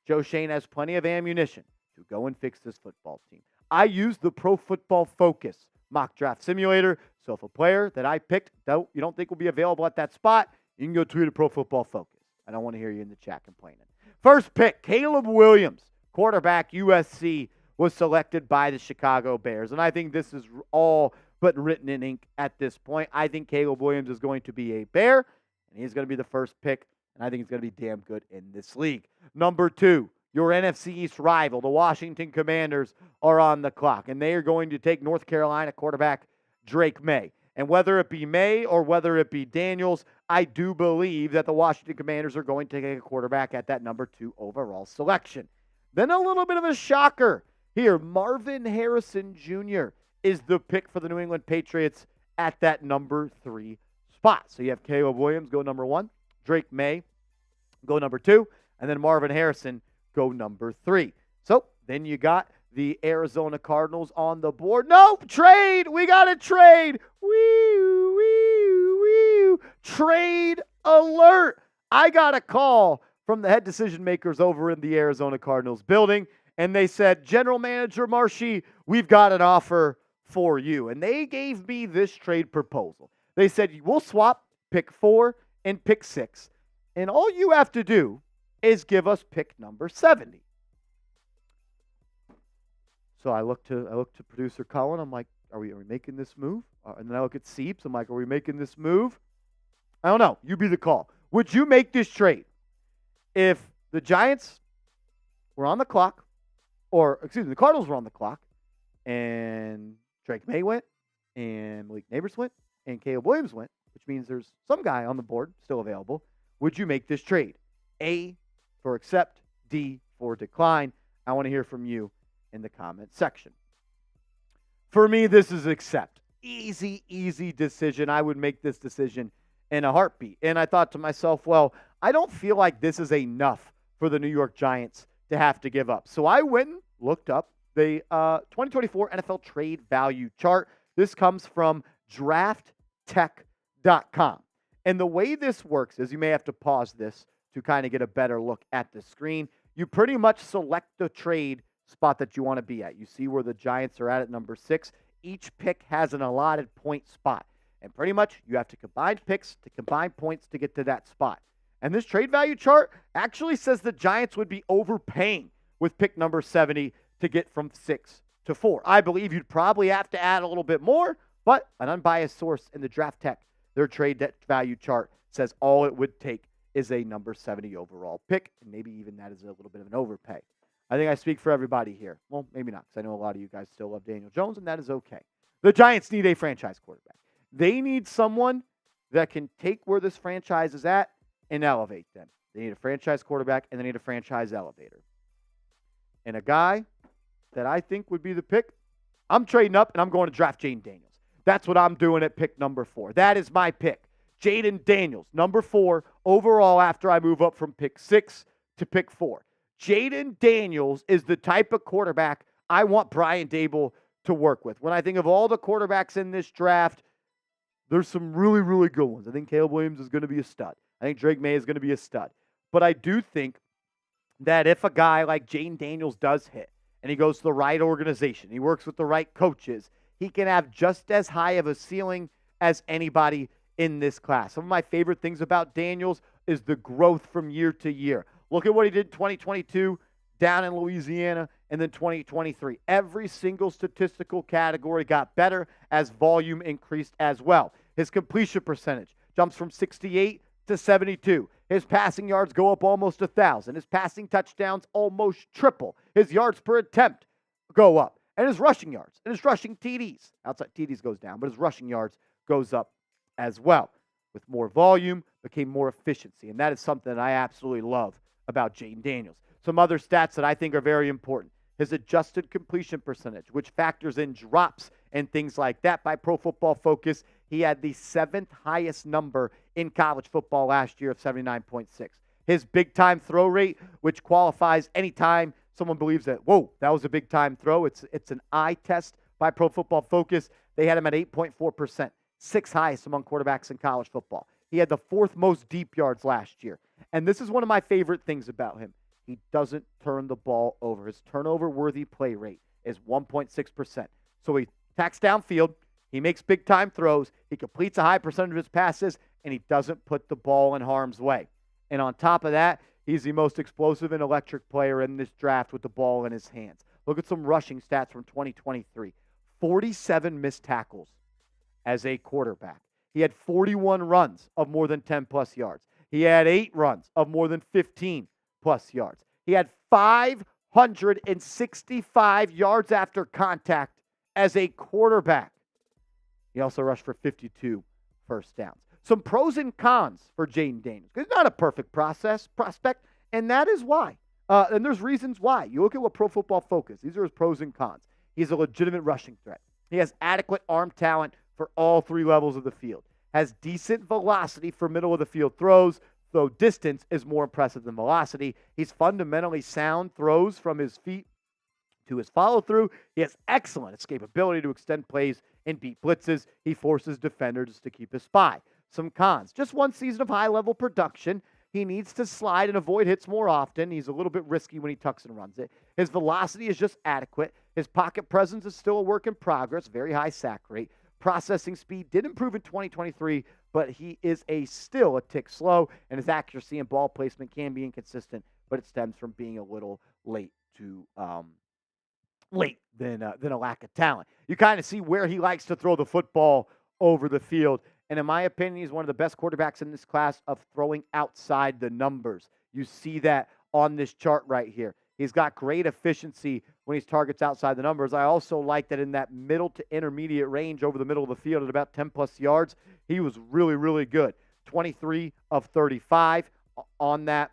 Joe Schoen has plenty of ammunition to go and fix this football team. I use the Pro Football Focus mock draft simulator. So if a player that I picked you don't think will be available at that spot, you can go tweet a Pro Football Focus. I don't want to hear you in the chat complaining. First pick, Caleb Williams, quarterback, USC, was selected by the Chicago Bears. And I think this is all but written in ink at this point. I think Caleb Williams is going to be a Bear, and he's going to be the first pick, and I think he's going to be damn good in this league. Number 2, your NFC East rival, the Washington Commanders, are on the clock, and they are going to take North Carolina quarterback Drake May. And whether it be May or whether it be Daniels, I do believe that the Washington Commanders are going to take a quarterback at that number 2 overall selection. Then a little bit of a shocker here. Marvin Harrison Jr. is the pick for the New England Patriots at that number 3 spot. So you have Caleb Williams go number 1, Drake May go number 2, and then Marvin Harrison go number 3. So then you got the Arizona Cardinals on the board. No, trade. We got to trade. Wee, wee, wee. Trade alert. I got a call from the head decision makers over in the Arizona Cardinals building, and they said, General Manager Marshy, we've got an offer for you. And they gave me this trade proposal. They said, we'll swap pick 4 and pick 6, and all you have to do is give us pick number 70. So I look to producer Colin. I'm like, are we making this move? And then I look at Seeps. I'm like, are we making this move? I don't know. You be the call. Would you make this trade if the Giants were on the clock, the Cardinals were on the clock, and Drake May went, and Malik Neighbors went, and Caleb Williams went, which means there's some guy on the board still available. Would you make this trade? A for accept, D for decline. I want to hear from you in the comment section. For me, this is accept. Easy decision. I would make this decision in a heartbeat. And I thought to myself, well, I don't feel like this is enough for the New York Giants to have to give up. So I went and looked up the 2024 NFL trade value chart. This comes from drafttech.com. And the way this works is you may have to pause this to kind of get a better look at the screen. You pretty much select the trade spot that you want to be at. You see where the Giants are at number 6. Each pick has an allotted point spot. And pretty much you have to combine picks to combine points to get to that spot. And this trade value chart actually says the Giants would be overpaying with pick number 70 to get from 6 to 4. I believe you'd probably have to add a little bit more, but an unbiased source in the Draft Tech, their trade value chart, says all it would take is a number 70 overall pick, and maybe even that is a little bit of an overpay. I think I speak for everybody here. Well, maybe not, because I know a lot of you guys still love Daniel Jones, and that is okay. The Giants need a franchise quarterback. They need someone that can take where this franchise is at and elevate them. They need a franchise quarterback, and they need a franchise elevator. And a guy that I think would be the pick, I'm trading up, and I'm going to draft Jayden Daniels. That's what I'm doing at pick number 4. That is my pick. Jayden Daniels, number 4 overall after I move up from pick 6 to pick 4. Jayden Daniels is the type of quarterback I want Brian Daboll to work with. When I think of all the quarterbacks in this draft, there's some really, really good ones. I think Caleb Williams is going to be a stud. I think Drake May is going to be a stud. But I do think that if a guy like Jayden Daniels does hit, and he goes to the right organization, he works with the right coaches, he can have just as high of a ceiling as anybody in this class. Some of my favorite things about Daniels is the growth from year to year. Look at what he did in 2022 down in Louisiana, and then 2023. Every single statistical category got better as volume increased as well. His completion percentage jumps from 68 to 72. His passing yards go up almost 1,000. His passing touchdowns almost triple. His yards per attempt go up. And his rushing yards and his rushing TDs. Outside TDs goes down, but his rushing yards goes up as well. With more volume, became more efficiency. And that is something that I absolutely love about Jayden Daniels. Some other stats that I think are very important. His adjusted completion percentage, which factors in drops and things like that by Pro Football Focus. He had the 7th highest number in college football last year of 79.6. His big-time throw rate, which qualifies anytime someone believes that, whoa, that was a big-time throw. It's an eye test by Pro Football Focus. They had him at 8.4%, 6th highest among quarterbacks in college football. He had the 4th most deep yards last year. And this is one of my favorite things about him. He doesn't turn the ball over. His turnover-worthy play rate is 1.6%. So he attacks downfield, he makes big-time throws, he completes a high percentage of his passes, and he doesn't put the ball in harm's way. And on top of that, he's the most explosive and electric player in this draft with the ball in his hands. Look at some rushing stats from 2023. 47 missed tackles as a quarterback. He had 41 runs of more than 10-plus yards. He had 8 runs of more than 15-plus yards. He had 565 yards after contact as a quarterback. He also rushed for 52 first downs. Some pros and cons for Jayden Daniels. It's not a perfect prospect, and that is why. And there's reasons why. You look at what Pro Football Focus, these are his pros and cons. He's a legitimate rushing threat. He has adequate arm talent for all 3 levels of the field. Has decent velocity for middle of the field throws, though distance is more impressive than velocity. He's fundamentally sound throws from his feet to his follow-through. He has excellent escapability to extend plays and beat blitzes. He forces defenders to keep his spy. Some cons. Just 1 season of high-level production. He needs to slide and avoid hits more often. He's a little bit risky when he tucks and runs it. His velocity is just adequate. His pocket presence is still a work in progress. Very high sack rate. Processing speed did improve in 2023, but he is still a tick slow, and his accuracy and ball placement can be inconsistent, but it stems from being a little late than a lack of talent. You kind of see where he likes to throw the football over the field. And in my opinion, he's one of the best quarterbacks in this class of throwing outside the numbers. You see that on this chart right here. He's got great efficiency when he targets outside the numbers. I also like that in that middle to intermediate range over the middle of the field at about 10-plus yards, he was really, really good. 23 of 35 on that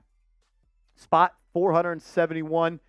spot, 471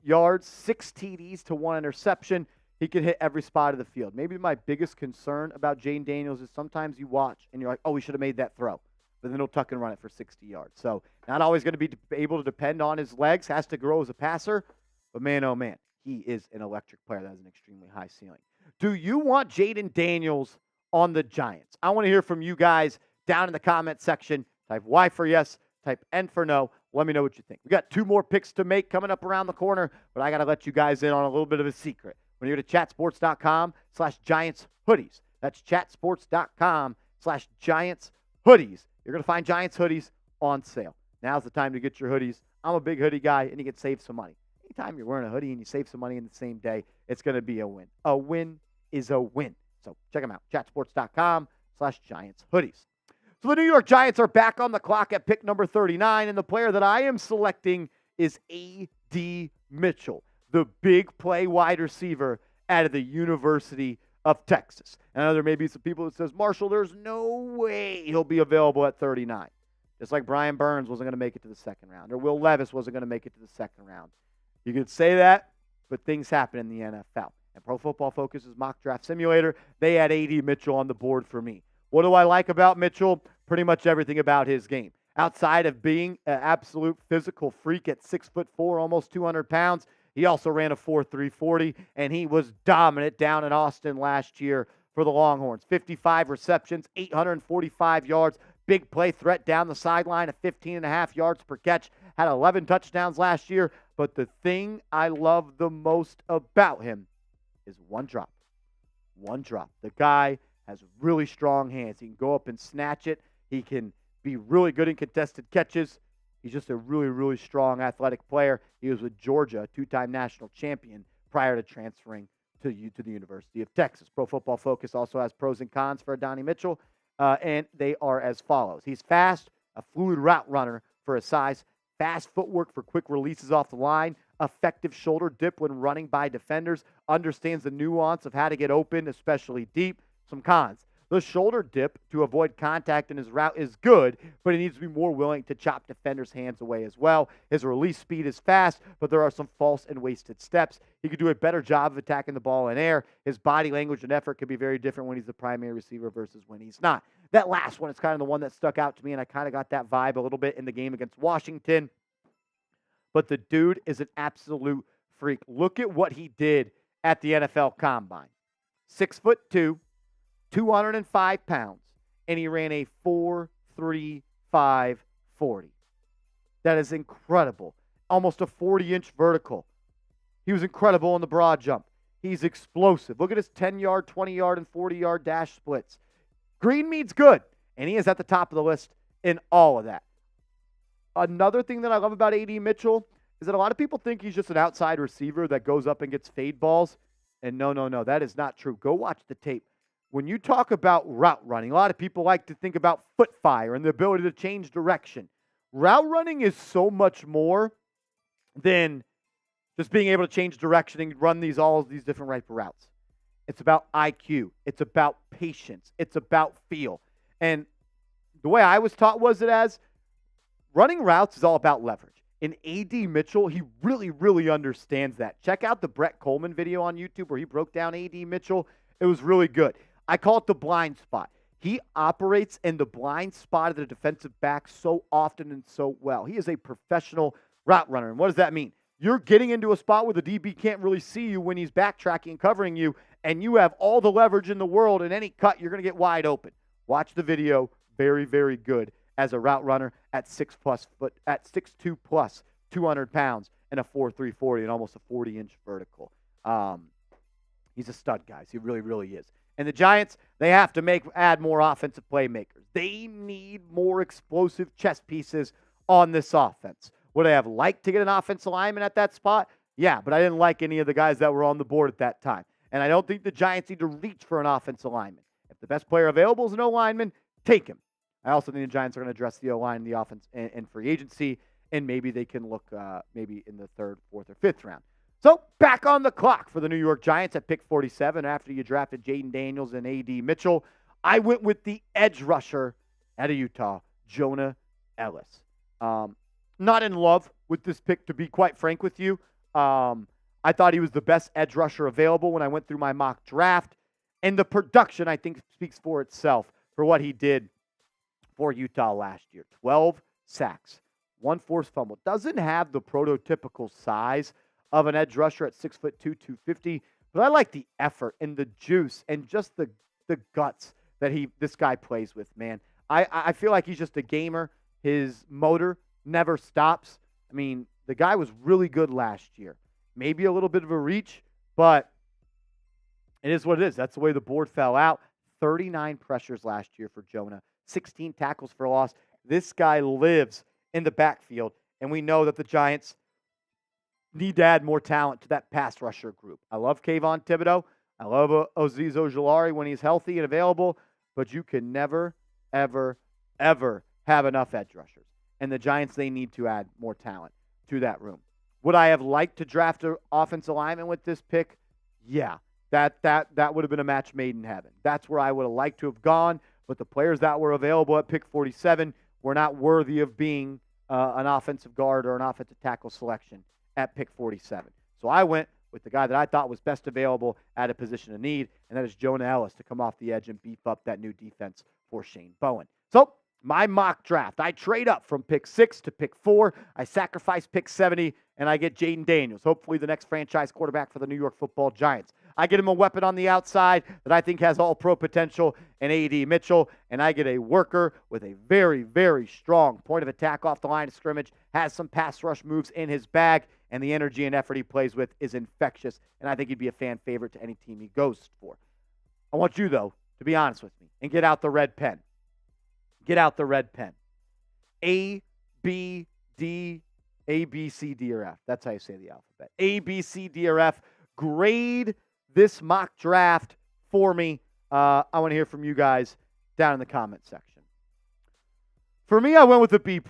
yards, 6 TDs to 1 interception. He can hit every spot of the field. Maybe my biggest concern about Jayden Daniels is sometimes you watch and you're like, oh, we should have made that throw. But then he'll tuck and run it for 60 yards. So not always going to be able to depend on his legs. Has to grow as a passer. But man, oh man, he is an electric player that has an extremely high ceiling. Do you want Jayden Daniels on the Giants? I want to hear from you guys down in the comment section. Type Y for yes, type N for no. Let me know what you think. We got 2 more picks to make coming up around the corner, but I got to let you guys in on a little bit of a secret. When you go to chatsports.com/Giants hoodies, that's chatsports.com/Giants hoodies. You're going to find Giants hoodies on sale. Now's the time to get your hoodies. I'm a big hoodie guy, and you can save some money. Anytime you're wearing a hoodie and you save some money in the same day, it's going to be a win. A win is a win. So check them out, chatsports.com/Giants hoodies. So the New York Giants are back on the clock at pick number 39, and the player that I am selecting is A.D. Mitchell, the big play wide receiver out of the University of Texas. And I know there may be some people that says, Marshall, there's no way he'll be available at 39. Just like Brian Burns wasn't going to make it to the second round, or Will Levis wasn't going to make it to the second round. You could say that, but things happen in the NFL. And Pro Football Focus's mock draft simulator, they had A.D. Mitchell on the board for me. What do I like about Mitchell? Pretty much everything about his game. Outside of being an absolute physical freak at 6'4", almost 200 pounds, he also ran a 4.3 40, and he was dominant down in Austin last year for the Longhorns. 55 receptions, 845 yards, big play threat down the sideline at 15.5 yards per catch. Had 11 touchdowns last year, but the thing I love the most about him is one drop. One drop. The guy has really strong hands. He can go up and snatch it. He can be really good in contested catches. He's just a really, really strong athletic player. He was with Georgia, a 2-time national champion, prior to transferring to the University of Texas. Pro Football Focus also has pros and cons for Adonai Mitchell, and they are as follows. He's fast, a fluid route runner for his size, fast footwork for quick releases off the line, effective shoulder dip when running by defenders, understands the nuance of how to get open, especially deep. Some cons. The shoulder dip to avoid contact in his route is good, but he needs to be more willing to chop defenders' hands away as well. His release speed is fast, but there are some false and wasted steps. He could do a better job of attacking the ball in air. His body language and effort can be very different when he's the primary receiver versus when he's not. That last one is kind of the one that stuck out to me, and I kind of got that vibe a little bit in the game against Washington. But the dude is an absolute freak. Look at what he did at the NFL Combine. 6'2", 205 pounds, and he ran a 4.35 40. That is incredible. Almost a 40-inch vertical. He was incredible on the broad jump. He's explosive. Look at his 10-yard, 20-yard, and 40-yard dash splits. Green means good, and he is at the top of the list in all of that. Another thing that I love about A.D. Mitchell is that a lot of people think he's just an outside receiver that goes up and gets fade balls. And no, that is not true. Go watch the tape. When you talk about route running, a lot of people like to think about foot fire and the ability to change direction. Route running is so much more than just being able to change direction and run all of these different type of routes. It's about IQ. It's about patience. It's about feel. And the way I was taught was it as running routes is all about leverage. And A.D. Mitchell, he really, really understands that. Check out the Brett Coleman video on YouTube where he broke down A.D. Mitchell. It was really good. I call it the blind spot. He operates in the blind spot of the defensive back so often and so well. He is a professional route runner. And what does that mean? You're getting into a spot where the DB can't really see you when he's backtracking and covering you, and you have all the leverage in the world. In any cut, you're going to get wide open. Watch the video. Very, very good as a route runner at 6'2 plus, 200 pounds, and a 4.3 40 and almost a 40-inch vertical. He's a stud, guys. He really, really is. And the Giants, they have to add more offensive playmakers. They need more explosive chess pieces on this offense. Would I have liked to get an offensive lineman at that spot? Yeah, but I didn't like any of the guys that were on the board at that time. And I don't think the Giants need to reach for an offensive lineman. If the best player available is an O-lineman, take him. I also think the Giants are going to address the O-line, the offense, and free agency, and maybe they can look maybe in the 3rd, 4th, or 5th round. So back on the clock for the New York Giants at pick 47 after you drafted Jayden Daniels and A.D. Mitchell. I went with the edge rusher out of Utah, Jonah Ellis. Not in love with this pick, to be quite frank with you. I thought he was the best edge rusher available when I went through my mock draft. And the production, I think, speaks for itself for what he did for Utah last year. 12 sacks, 1 forced fumble. Doesn't have the prototypical size of an edge rusher at 6'2", 250, but I like the effort and the juice and just the guts that this guy plays with, man. I feel like he's just a gamer. His motor never stops. I mean, the guy was really good last year. Maybe a little bit of a reach, but it is what it is. That's the way the board fell out. 39 pressures last year for Jonah. 16 tackles for loss. This guy lives in the backfield, and we know that the Giants need to add more talent to that pass rusher group. I love Kayvon Thibodeau. I love Azeez Ojulari when he's healthy and available, but you can never, ever, ever have enough edge rushers. And the Giants, they need to add more talent to that room. Would I have liked to draft an offensive lineman with this pick? Yeah, that would have been a match made in heaven. That's where I would have liked to have gone, but the players that were available at pick 47 were not worthy of being an offensive guard or an offensive tackle selection at pick 47. So I went with the guy that I thought was best available at a position of need, and that is Jonah Ellis to come off the edge and beef up that new defense for Shane Bowen. So my mock draft, I trade up from pick 6 to pick 4. I sacrifice pick 70, and I get Jayden Daniels, hopefully the next franchise quarterback for the New York Football Giants. I get him a weapon on the outside that I think has all-pro potential in A.D. Mitchell, and I get a worker with a very, very strong point of attack off the line of scrimmage, has some pass rush moves in his bag, and the energy and effort he plays with is infectious, and I think he'd be a fan favorite to any team he goes for. I want you, though, to be honest with me and get out the red pen. Get out the red pen. A, B, C, D, or F. That's how you say the alphabet. A, B, C, D, or F. Grade this mock draft for me. I want to hear from you guys down in the comment section. For me, I went with a B+.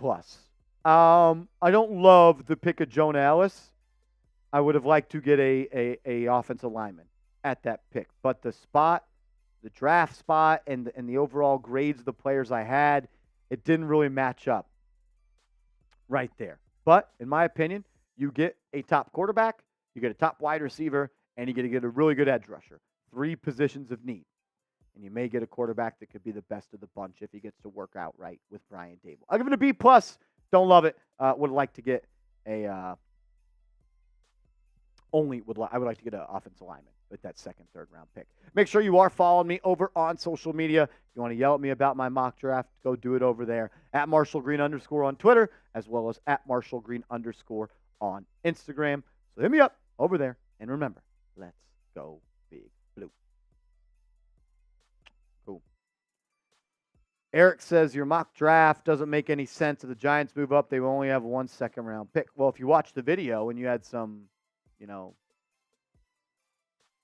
I don't love the pick of Jonah Ellis. I would have liked to get a offensive lineman at that pick. But the spot, the draft spot and the overall grades of the players I had, it didn't really match up right there. But in my opinion, you get a top quarterback, you get a top wide receiver, and you get a really good edge rusher. 3 positions of need. And you may get a quarterback that could be the best of the bunch if he gets to work out right with Brian Dable. I'll give it a B+. Don't love it. Would like to get a I would like to get an offensive lineman with that second, third round pick. Make sure you are following me over on social media. If you want to yell at me about my mock draft, go do it over there at @MarshallGreen_ on Twitter, as well as at @MarshallGreen_ on Instagram. So hit me up over there. And remember, let's go Big Blue. Cool. Eric says your mock draft doesn't make any sense. If the Giants move up, they will only have 1 second-round pick. Well, if you watch the video and you had some,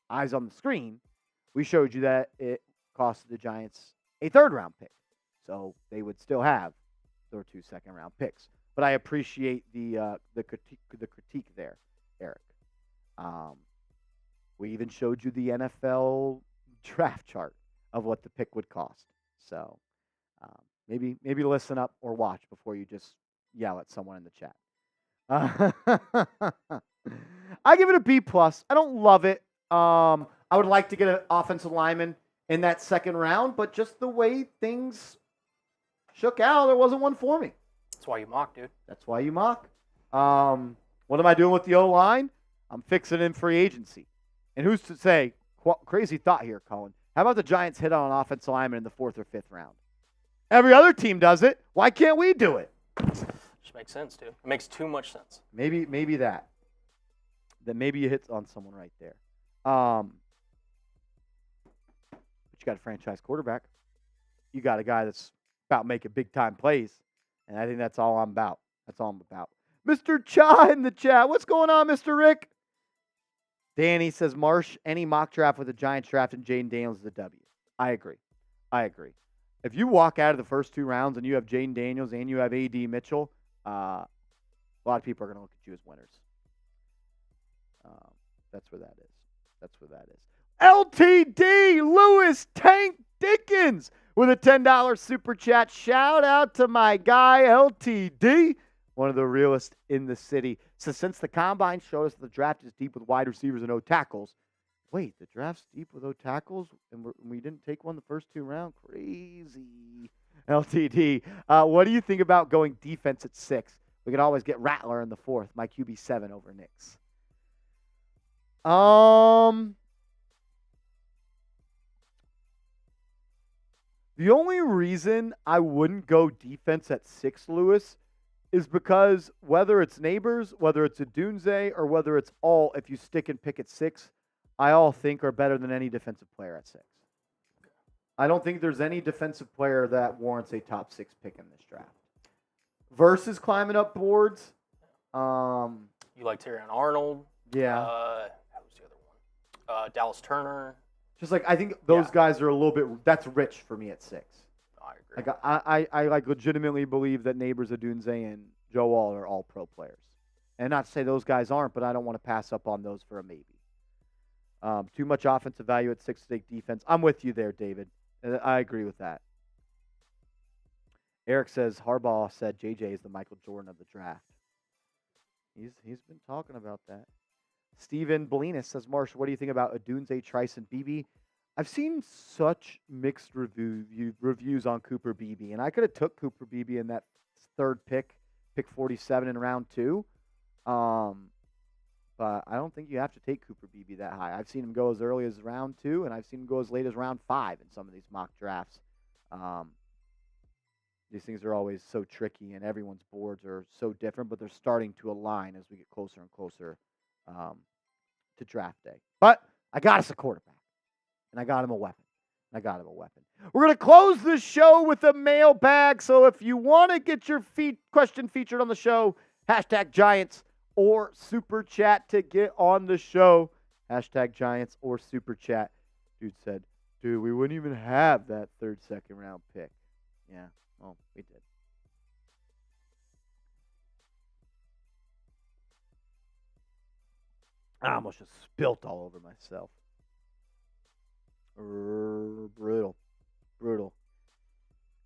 eyes on the screen, we showed you that it cost the Giants a third-round pick. So they would still have their 2 second-round picks. But I appreciate the critique there, Eric. We even showed you the NFL draft chart of what the pick would cost. So maybe listen up or watch before you just yell at someone in the chat. I give it a B+. I don't love it. I would like to get an offensive lineman in that second round, but just the way things shook out, there wasn't one for me. That's why you mock, dude. That's why you mock. What am I doing with the O-line? I'm fixing in free agency. And who's to say, crazy thought here, Colin, how about the Giants hit on an offensive lineman in the 4th or 5th round? Every other team does it. Why can't we do it? Just makes sense, dude. It makes too much sense. Maybe that. Then maybe you hit on someone right there. But you got a franchise quarterback. You got a guy that's about making big-time plays. And I think that's all I'm about. That's all I'm about. Mr. Cha in the chat. What's going on, Mr. Rick? Danny says, Marsh, any mock draft with the Giants draft and Jayden Daniels is a W. I agree. If you walk out of the first 2 rounds and you have Jayden Daniels and you have A.D. Mitchell, a lot of people are going to look at you as winners. That's where that is. LTD Lewis Tank Dickens with a $10 super chat. Shout out to my guy, LTD. One of the realest in the city. So since the combine showed us the draft is deep with wide receivers and no tackles. Wait, the draft's deep with no tackles and we didn't take one the first 2 rounds? Crazy. LTD. What do you think about going defense at 6? We can always get Rattler in the 4th. My QB 7 over Knicks. The only reason I wouldn't go defense at 6, Lewis, is because whether it's Neighbors, whether it's Adunze, or whether it's all, if you stick and pick at 6, I all think are better than any defensive player at 6. I don't think there's any defensive player that warrants a top 6 pick in this draft. Versus climbing up boards. You like Terrion Arnold. Yeah. Who's the other one? Dallas Turner. Just like I think those guys are a little bit. That's rich for me at 6. I agree. Like I like legitimately believe that Neighbors, Adunze, and Joe Wall are all pro players. And not to say those guys aren't, but I don't want to pass up on those for a maybe. Too much offensive value at 6 to take defense. I'm with you there, David. I agree with that. Eric says Harbaugh said JJ is the Michael Jordan of the draft. He's been talking about that. Steven Belinas says, Marsh, what do you think about Adunze, Trice, and Beebe? I've seen such mixed reviews on Cooper Beebe, and I could have took Cooper Beebe in that 3rd pick 47 in round 2. But I don't think you have to take Cooper Beebe that high. I've seen him go as early as round 2, and I've seen him go as late as round 5 in some of these mock drafts. These things are always so tricky, and everyone's boards are so different, but they're starting to align as we get closer and closer to draft day. But I got us a quarterback, and I got him a weapon. We're going to close this show with a mailbag, so if you want to get your question featured on the show, #Giants or Super Chat to get on the show. #Giants or Super Chat. Dude said, dude, we wouldn't even have that 3rd, 2nd round pick. Yeah, well, we did. I almost just spilt all over myself.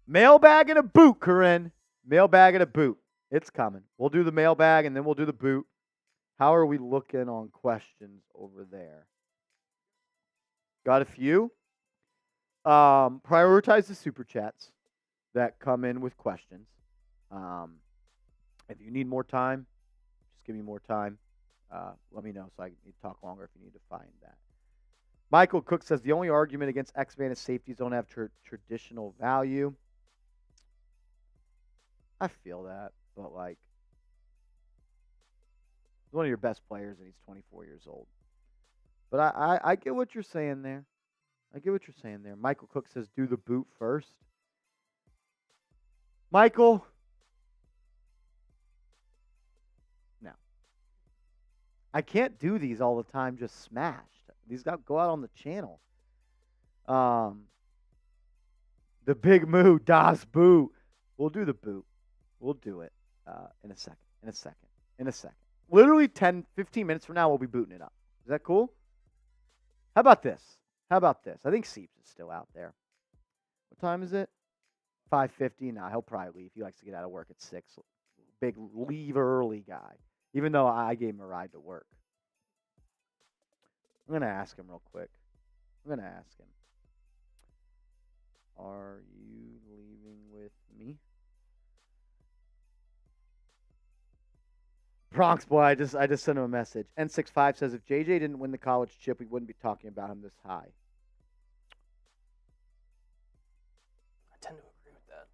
Mailbag and a boot, Corinne. Mailbag and a boot. It's coming. We'll do the mailbag and then we'll do the boot. How are we looking on questions over there? Got a few. Prioritize the super chats that come in with questions. If you need more time, just give me more time. Let me know so I need to talk longer if you need to find that. Michael Cook says the only argument against X-Man is safeties don't have traditional value. I feel that, but like, he's one of your best players and he's 24 years old. But I get what you're saying there. Michael Cook says do the boot first. Michael, no. I can't do these all the time just smashed. These got to go out on the channel. The big moo, Das boot. We'll do the boot. We'll do it in a second. Literally 10, 15 minutes from now, we'll be booting it up. Is that cool? How about this? I think Seeps is still out there. What time is it? 5:50. Nah, he'll probably leave. He likes to get out of work at 6. Big leave early guy. Even though I gave him a ride to work. I'm going to ask him real quick. Are you leaving with me? Bronx boy, I just sent him a message. N65 says if JJ didn't win the college chip, we wouldn't be talking about him this high. I tend to agree with that.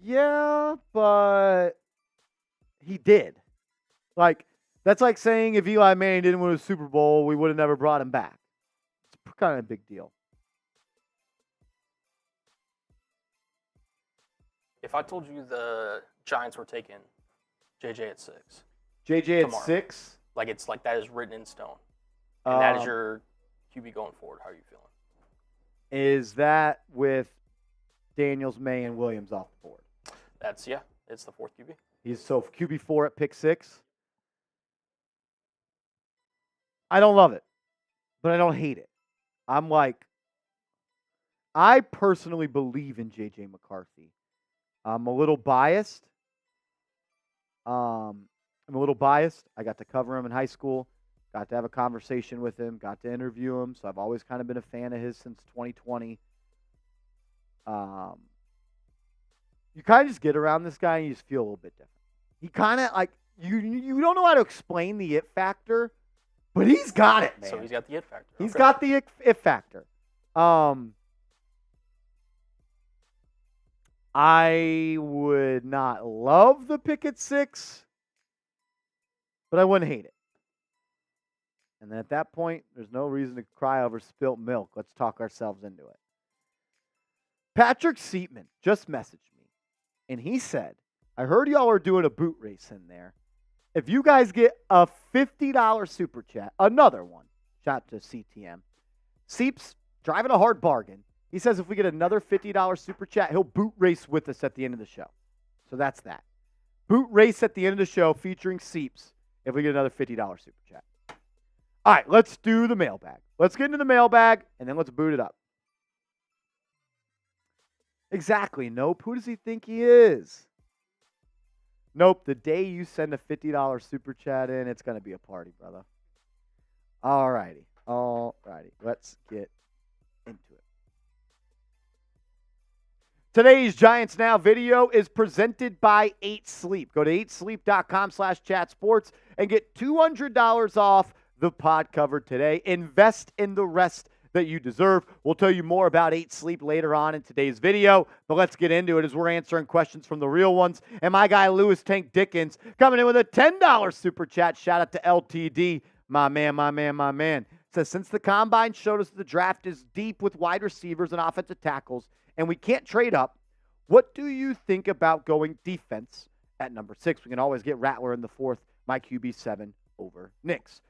Yeah, but he did. Like, that's like saying if Eli Manning didn't win a Super Bowl, we would have never brought him back. It's kind of a big deal. If I told you the Giants were taking JJ at 6. JJ tomorrow, at 6? Like it's like that is written in stone. And that is your QB going forward. How are you feeling? Is that with Daniels, May, and Williams off the board? It's the 4th QB. He's so QB4 at pick 6. I don't love it, but I don't hate it. I personally believe in J.J. McCarthy. I'm a little biased. I got to cover him in high school. Got to have a conversation with him. Got to interview him. So I've always kind of been a fan of his since 2020. You kind of just get around this guy and you just feel a little bit different. He kind of like you don't know how to explain the it factor, but he's got it, man. So he's got the it factor. He's got the it factor. I would not love the pick at 6, but I wouldn't hate it. And then at that point, there's no reason to cry over spilt milk. Let's talk ourselves into it. Patrick Seatman just messaged me, and he said, I heard y'all are doing a boot race in there. If you guys get a $50 super chat, another one, shout to CTM. Seeps driving a hard bargain. He says if we get another $50 super chat, he'll boot race with us at the end of the show. So that's that. Boot race at the end of the show featuring Seeps if we get another $50 super chat. All right, let's do the mailbag. Let's get into the mailbag, and then let's boot it up. Exactly. Nope. Who does he think he is? Nope. The day you send a $50 super chat in, it's going to be a party, brother. All righty. Let's get into it. Today's Giants Now video is presented by 8 Sleep. Go to 8sleep.com/chatsports and get $200 off the pod cover today. Invest in the rest that you deserve. We'll tell you more about 8 Sleep later on in today's video, but let's get into it as we're answering questions from the real ones. And my guy, Lewis Tank Dickens, coming in with a $10 super chat. Shout out to LTD, my man. Says, since the Combine showed us the draft is deep with wide receivers and offensive tackles, and we can't trade up, what do you think about going defense at number 6? We can always get Rattler in the 4th, my QB7 over Knicks.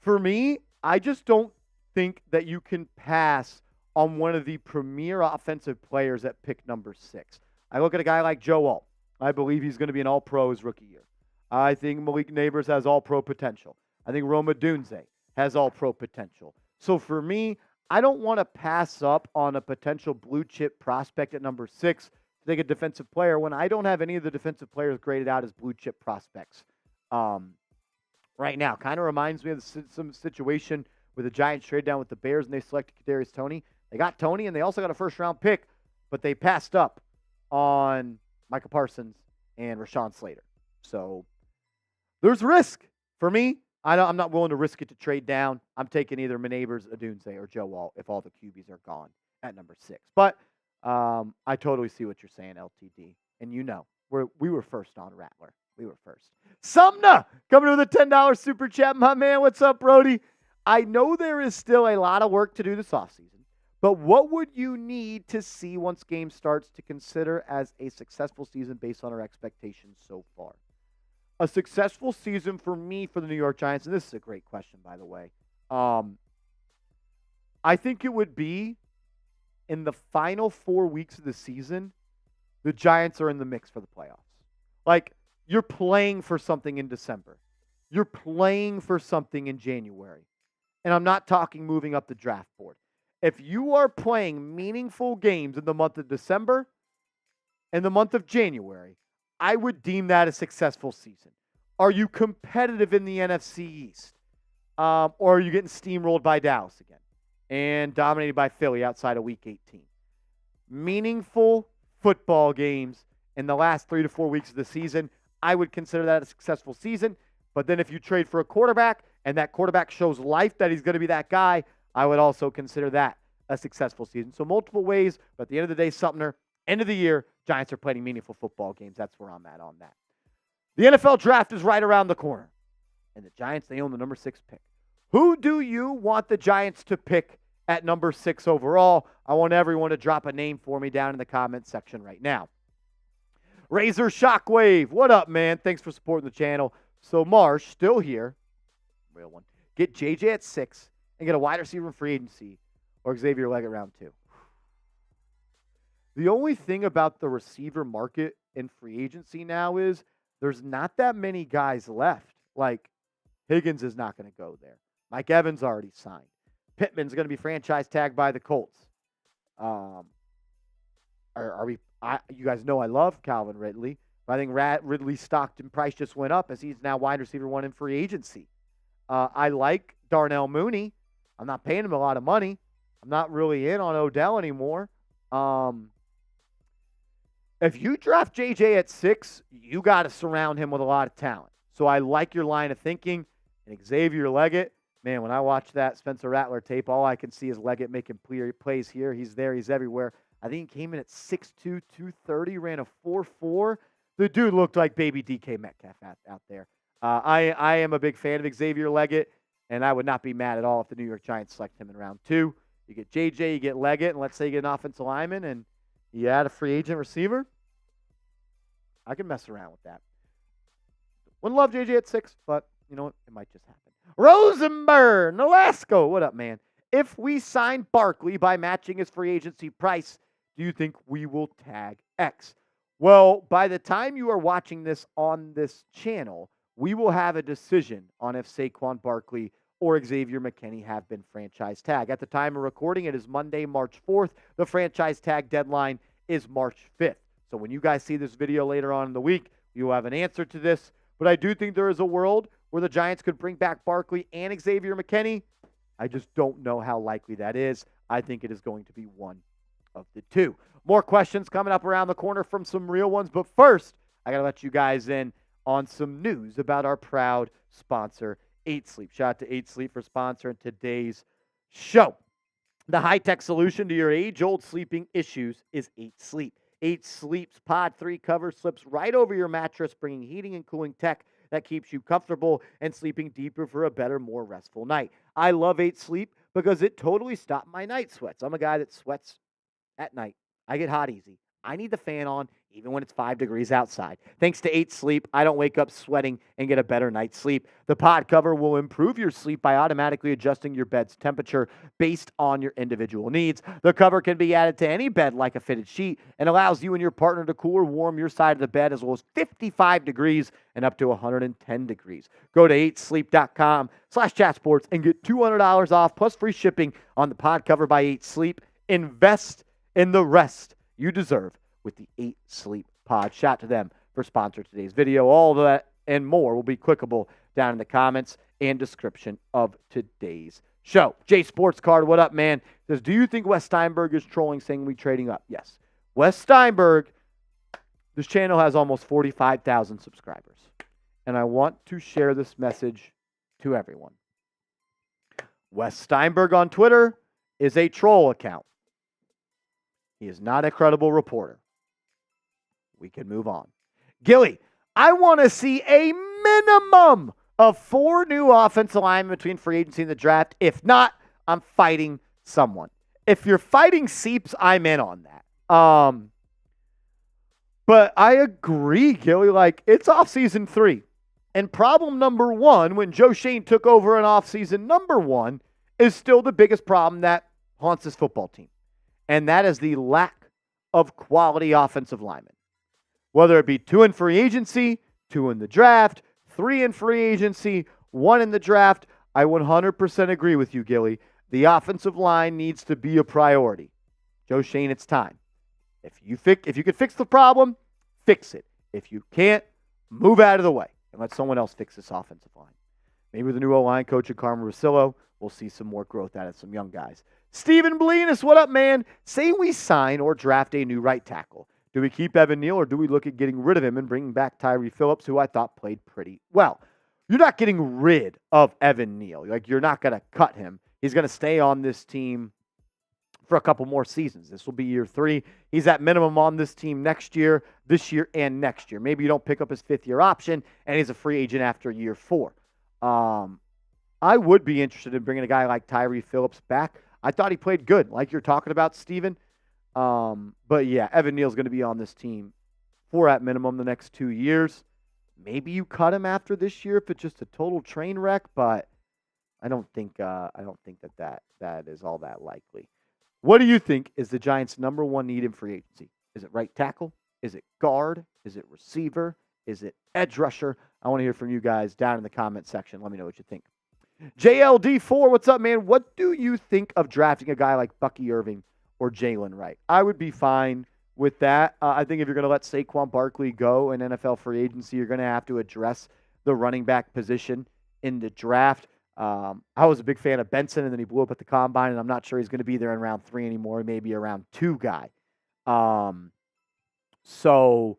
For me, I just don't think that you can pass on one of the premier offensive players at pick number 6. I look at a guy like Joe Alt. I believe he's going to be an all-pro his rookie year. I think Malik Neighbors has all-pro potential. I think Roma Dunze has all-pro potential. So for me, I don't want to pass up on a potential blue chip prospect at number 6 to take a defensive player when I don't have any of the defensive players graded out as blue chip prospects right now. Kind of reminds me of some situation where the Giants trade down with the Bears and they selected Kadarius Toney. They got Toney and they also got a first-round pick, but they passed up on Micah Parsons and Rashawn Slater. So there's risk for me. I'm not willing to risk it to trade down. I'm taking either Manabers, Adunze, or Joe Wall if all the QBs are gone at number 6. But I totally see what you're saying, LTD. And we were first on Rattler. We were first. Sumner coming with a $10 super chat. My man, what's up, Brody? I know there is still a lot of work to do this offseason, but what would you need to see once game starts to consider as a successful season based on our expectations so far? A successful season for me for the New York Giants, and this is a great question, by the way. I think it would be in the final 4 weeks of the season, the Giants are in the mix for the playoffs. Like, you're playing for something in December. You're playing for something in January. And I'm not talking moving up the draft board. If you are playing meaningful games in the month of December and the month of January, I would deem that a successful season. Are you competitive in the NFC East? Or are you getting steamrolled by Dallas again and dominated by Philly outside of Week 18? Meaningful football games in the last 3 to 4 weeks of the season, I would consider that a successful season. But then if you trade for a quarterback and that quarterback shows life that he's going to be that guy, I would also consider that a successful season. So multiple ways, but at the end of the day, Sumner, end of the year, Giants are playing meaningful football games. That's where I'm at on that. The NFL draft is right around the corner. And the Giants, they own the number 6 pick. Who do you want the Giants to pick at number 6 overall? I want everyone to drop a name for me down in the comments section right now. Razor Shockwave, what up, man? Thanks for supporting the channel. So Marsh, still here. Real one. Get JJ at 6 and get a wide receiver in free agency or Xavier Leggett round 2. The only thing about the receiver market in free agency now is there's not that many guys left. Like, Higgins is not going to go there. Mike Evans already signed. Pittman's going to be franchise tagged by the Colts. You guys know I love Calvin Ridley, but I think Ridley's stock and price just went up as he's now wide receiver 1 in free agency. I like Darnell Mooney. I'm not paying him a lot of money. I'm not really in on Odell anymore. If you draft JJ at 6, you got to surround him with a lot of talent. So I like your line of thinking. And Xavier Leggett, man, when I watch that Spencer Rattler tape, all I can see is Leggett making plays here. He's there. He's everywhere. I think he came in at 6'2", 230, ran a 4.4. The dude looked like baby DK Metcalf out there. I am a big fan of Xavier Leggett, and I would not be mad at all if the New York Giants select him in round 2. You get JJ, you get Leggett, and let's say you get an offensive lineman, and you add a free agent receiver. I can mess around with that. Wouldn't love JJ at 6, but you know what? It might just happen. Rosenberg, Nolasco, what up, man? If we sign Barkley by matching his free agency price, do you think we will tag X? Well, by the time you are watching this on this channel, we will have a decision on if Saquon Barkley or Xavier McKinney have been franchise tagged. At the time of recording, it is Monday, March 4th. The franchise tag deadline is March 5th. So when you guys see this video later on in the week, you will have an answer to this. But I do think there is a world where the Giants could bring back Barkley and Xavier McKinney. I just don't know how likely that is. I think it is going to be one of the two. More questions coming up around the corner from some real ones. But first, I got to let you guys in on some news about our proud sponsor, 8 Sleep. Shout out to 8 Sleep for sponsoring today's show. The high-tech solution to your age-old sleeping issues is 8 Sleep. 8 Sleep's Pod 3 cover slips right over your mattress, bringing heating and cooling tech that keeps you comfortable and sleeping deeper for a better, more restful night. I love 8 Sleep because it totally stopped my night sweats. I'm a guy that sweats at night. I get hot easy. I need the fan on. even when it's 5 degrees outside. Thanks to 8 Sleep, I don't wake up sweating and get a better night's sleep. The pod cover will improve your sleep by automatically adjusting your bed's temperature based on your individual needs. The cover can be added to any bed like a fitted sheet and allows you and your partner to cool or warm your side of the bed as low as 55 degrees and up to 110 degrees. Go to 8sleep.com/chatsports and get $200 off plus free shipping on the pod cover by 8 Sleep. Invest in the rest you deserve with the 8 Sleep pod. Shout to them for sponsoring today's video. All of that and more will be clickable down in the comments and description of today's show. Jay Sports Card, what up, man? Says, do you think Wes Steinberg is trolling saying we trading up? Yes. Wes Steinberg, this channel has almost 45,000 subscribers. And I want to share this message to everyone. Wes Steinberg on Twitter is a troll account. He is not a credible reporter. We can move on. Gilly, I want to see a minimum of 4 new offensive linemen between free agency and the draft. If not, I'm fighting someone. If you're fighting Seeps, I'm in on that. But I agree, Gilly. Like, it's offseason 3. And problem number 1, when Joe Schoen took over an offseason number 1, is still the biggest problem that haunts this football team. And that is the lack of quality offensive linemen. Whether it be 2 in free agency, 2 in the draft, 3 in free agency, 1 in the draft, I 100% agree with you, Gilly. The offensive line needs to be a priority. Joe Schoen, it's time. If you could fix the problem, fix it. If you can't, move out of the way and let someone else fix this offensive line. Maybe with the new O-line coach at Carmen Russillo, we'll see some more growth out of some young guys. Steven Belinas, what up, man? Say we sign or draft a new right tackle. Do we keep Evan Neal or do we look at getting rid of him and bringing back Tyree Phillips, who I thought played pretty well? You're not getting rid of Evan Neal. Like, you're not going to cut him. He's going to stay on this team for a couple more seasons. This will be year 3. He's at minimum on this team next year, this year, and next year. Maybe you don't pick up his 5th-year option, and he's a free agent after year 4. I would be interested in bringing a guy like Tyree Phillips back. I thought he played good, like you're talking about, Steven. But yeah, Evan Neal's going to be on this team for at minimum the next 2 years. Maybe you cut him after this year if it's just a total train wreck, but I don't think that is all that likely. What do you think is the Giants' number 1 need in free agency? Is it right tackle? Is it guard? Is it receiver? Is it edge rusher? I want to hear from you guys down in the comment section. Let me know what you think. JLD4, what's up, man? What do you think of drafting a guy like Bucky Irving or Jalen Wright? I would be fine with that. I think if you're going to let Saquon Barkley go in NFL free agency, you're going to have to address the running back position in the draft. I was a big fan of Benson, and then he blew up at the combine, and I'm not sure he's going to be there in round 3 anymore, maybe a round 2 guy. So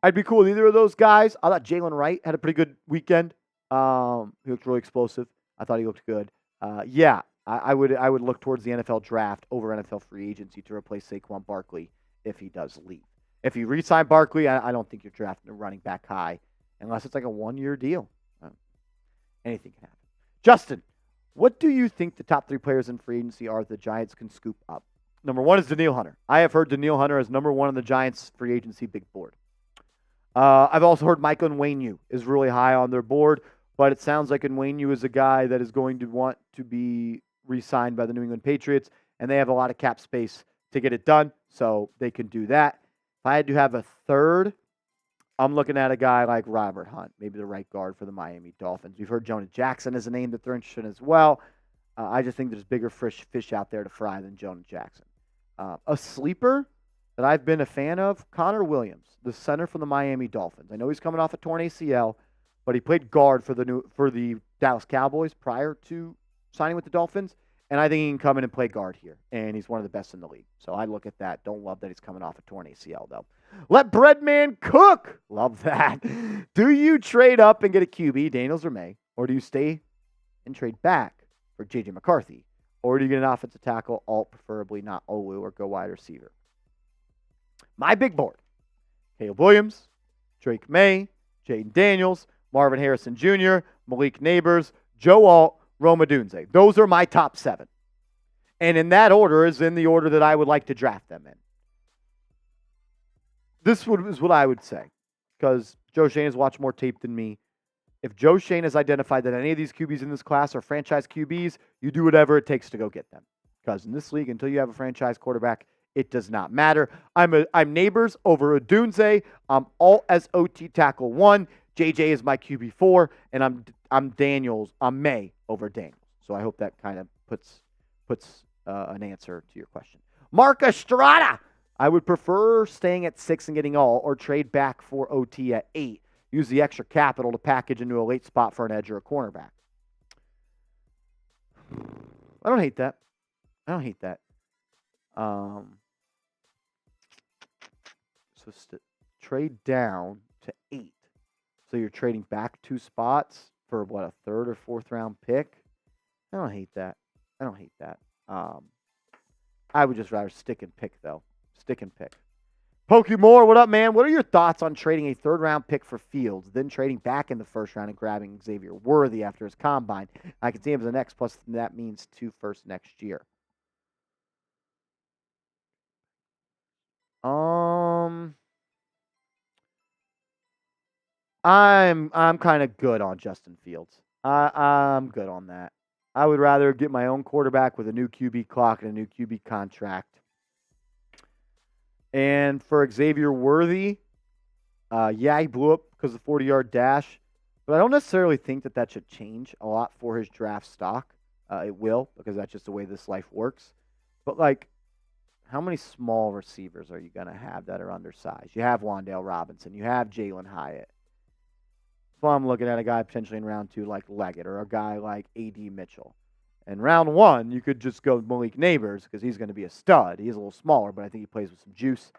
I'd be cool with either of those guys. I thought Jalen Wright had a pretty good weekend. He looked really explosive. I thought he looked good. I would look towards the NFL draft over NFL free agency to replace Saquon Barkley if he does leave. If you re-sign Barkley, I don't think you're drafting a running back high unless it's like a 1-year deal. Anything can happen. Justin, what do you think the top 3 players in free agency are the Giants can scoop up? Number 1 is Danielle Hunter. I have heard Danielle Hunter as number 1 on the Giants free agency big board. I've also heard Michael Nwenu is really high on their board, but it sounds like Nwenu is a guy that is going to want to be re-signed by the New England Patriots, and they have a lot of cap space to get it done, so they can do that. If I had to have a third, I'm looking at a guy like Robert Hunt, maybe the right guard for the Miami Dolphins. We've heard Jonah Jackson is a name that they're interested in as well. I just think there's bigger fish out there to fry than Jonah Jackson. A sleeper that I've been a fan of, Connor Williams, the center for the Miami Dolphins. I know he's coming off a torn ACL, but he played guard for the Dallas Cowboys prior to signing with the Dolphins, and I think he can come in and play guard here, and he's one of the best in the league. So I look at that. Don't love that he's coming off a torn ACL, though. Let Breadman cook. Love that. Do you trade up and get a QB, Daniels or May, or do you stay and trade back for J.J. McCarthy, or do you get an offensive tackle, alt preferably not Olu, or go wide receiver? My big board: Caleb Williams, Drake May, Jaden Daniels, Marvin Harrison Jr., Malik Neighbors, Joe Alt, Roma Dunze. Those are my top 7. And in that order is in the order that I would like to draft them in. is what I would say, because Joe Schoen has watched more tape than me. If Joe Schoen has identified that any of these QBs in this class are franchise QBs, you do whatever it takes to go get them. Because in this league, until you have a franchise quarterback, it does not matter. I'm Neighbors over Odunze. I'm alt as OT tackle 1. JJ is my QB4, and I'm May over Daniels. So I hope that kind of puts an answer to your question. Mark Estrada. I would prefer staying at 6 and getting all, or trade back for OT at 8. Use the extra capital to package into a late spot for an edge or a cornerback. I don't hate that. So trade down to 8. So you're trading back 2 spots for what, a 3rd or 4th round pick? I don't hate that. I would just rather stick and pick, though. Pokemore, what up, man? What are your thoughts on trading a 3rd round pick for Fields, then trading back in the 1st round and grabbing Xavier Worthy after his combine? I can see him as the next, plus that means 2 firsts next year. I'm kind of good on Justin Fields. I'm good on that. I would rather get my own quarterback with a new QB clock and a new QB contract. And for Xavier Worthy, he blew up because of the 40-yard dash. But I don't necessarily think that should change a lot for his draft stock. It will, because that's just the way this life works. But, how many small receivers are you going to have that are undersized? You have Wan'Dale Robinson. You have Jalen Hyatt. So I'm looking at a guy potentially in round 2 like Leggett, or a guy like A.D. Mitchell. In round 1, you could just go Malik Neighbors because he's going to be a stud. He's a little smaller, but I think he plays with some juice.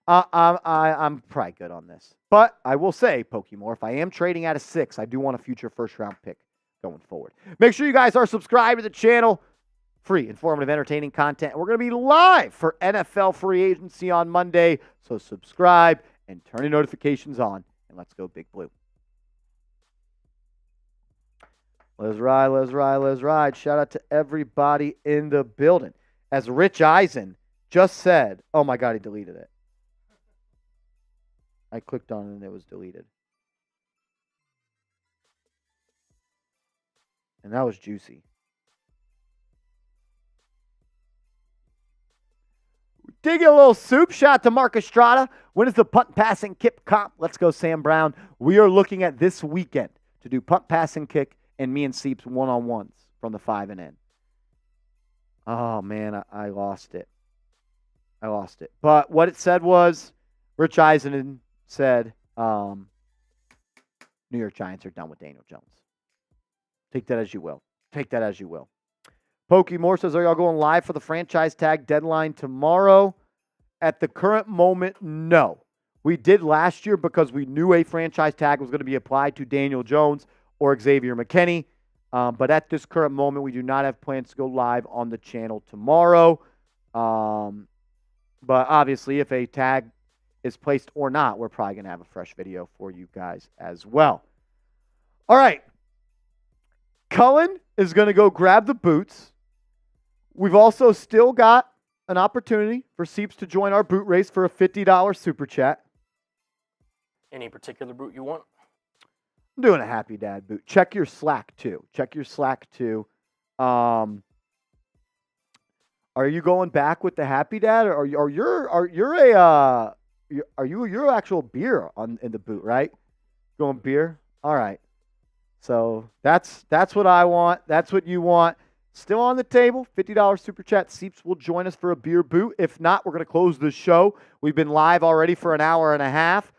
I'm probably good on this. But I will say, Pokemore, if I am trading at a 6, I do want a future first-round pick going forward. Make sure you guys are subscribed to the channel. Free, informative, entertaining content. We're going to be live for NFL free agency on Monday. So subscribe and turn your notifications on. And let's go Big Blue. Let's ride. Shout out to everybody in the building. As Rich Eisen just said, oh my God, he deleted it. I clicked on it and it was deleted. And that was juicy. Dig a little soup. Shout out to Mark Estrada. When is the punt passing kick comp? Let's go, Sam Brown. We are looking at this weekend to do punt passing kick and me and Seeps one-on-ones from the 5 and in. Oh, man, I lost it. But what it said was, Rich Eisen said, New York Giants are done with Daniel Jones. Take that as you will. Pokemore says, are y'all going live for the franchise tag deadline tomorrow? At the current moment, no. We did last year because we knew a franchise tag was going to be applied to Daniel Jones or Xavier McKinney. But at this current moment, we do not have plans to go live on the channel tomorrow. But obviously, if a tag is placed or not, we're probably going to have a fresh video for you guys as well. All right. Cullen is going to go grab the boots. We've also still got an opportunity for Seeps to join our boot race for a $50 super chat. Any particular boot you want? I'm doing a Happy Dad boot. Check your Slack too. Are you going back with the Happy Dad, or you're your actual beer in the boot, right? Going beer? All right. So that's what I want. That's what you want. Still on the table, $50 super chat. Seeps will join us for a beer boot. If not, we're going to close the show. We've been live already for an hour and a half.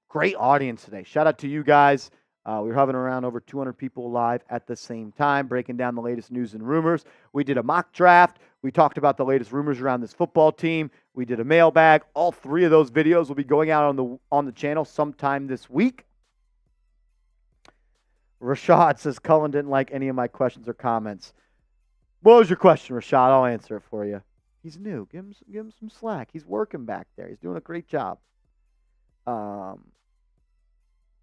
Great audience today. Shout out to you guys. We were hovering around over 200 people live at the same time, breaking down the latest news and rumors. We did a mock draft. We talked about the latest rumors around this football team. We did a mailbag. All 3 of those videos will be going out on the channel sometime this week. Rashad says, Cullen didn't like any of my questions or comments. What was your question, Rashad? I'll answer it for you. He's new. Give him some slack. He's working back there. He's doing a great job.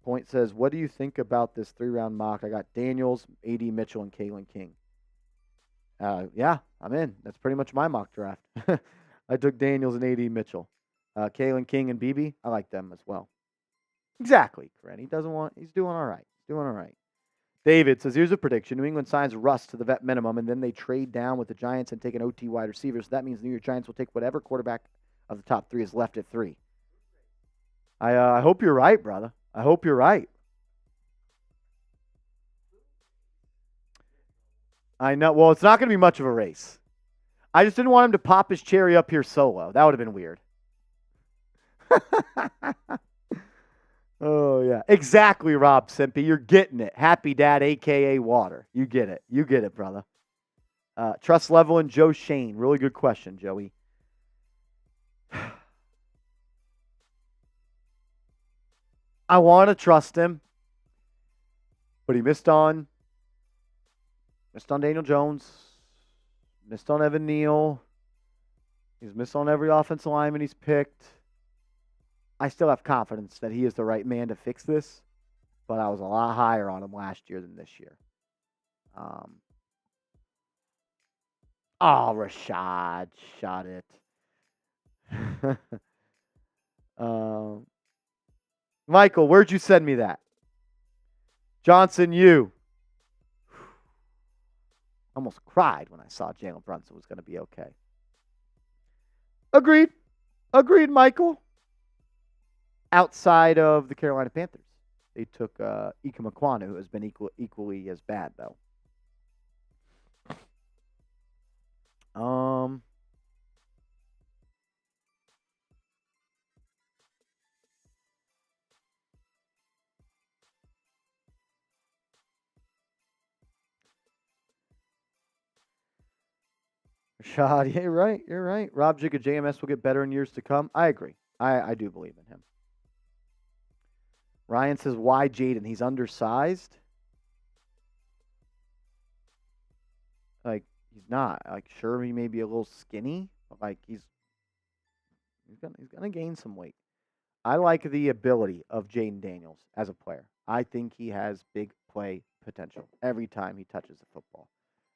Point says, what do you think about this 3-round mock? I got Daniels, A.D. Mitchell, and Kalen King. Yeah, I'm in. That's pretty much my mock draft. I took Daniels and A.D. Mitchell. Kalen King and BB, I like them as well. Exactly, Corinne. He's doing all right. He's doing all right. David says, here's a prediction. New England signs Russ to the vet minimum, and then they trade down with the Giants and take an OT wide receiver. So that means the New York Giants will take whatever quarterback of the top 3 is left at 3. I hope you're right, brother. I hope you're right. I know. Well, it's not going to be much of a race. I just didn't want him to pop his cherry up here solo. That would have been weird. Oh, yeah. Exactly, Rob Simpy. You're getting it. Happy Dad, a.k.a. Water. You get it. You get it, brother. Trust level and Joe Schoen. Really good question, Joey. I want to trust him, but he missed on Daniel Jones, missed on Evan Neal. He's missed on every offensive lineman he's picked. I still have confidence that he is the right man to fix this, but I was a lot higher on him last year than this year. Rashad shot it. Michael, where'd you send me that? Johnson, you. Almost cried when I saw Jalen Brunson was going to be okay. Agreed, Michael. Outside of the Carolina Panthers, they took Ika Makwana, who has been equally as bad, though. Rashad, yeah, you're right. Rob Jigga JMS will get better in years to come. I agree. I do believe in him. Ryan says, why Jayden? He's undersized. Like, he's not. Like, sure, he may be a little skinny, but like he's gonna gain some weight. I like the ability of Jayden Daniels as a player. I think he has big play potential every time he touches the football.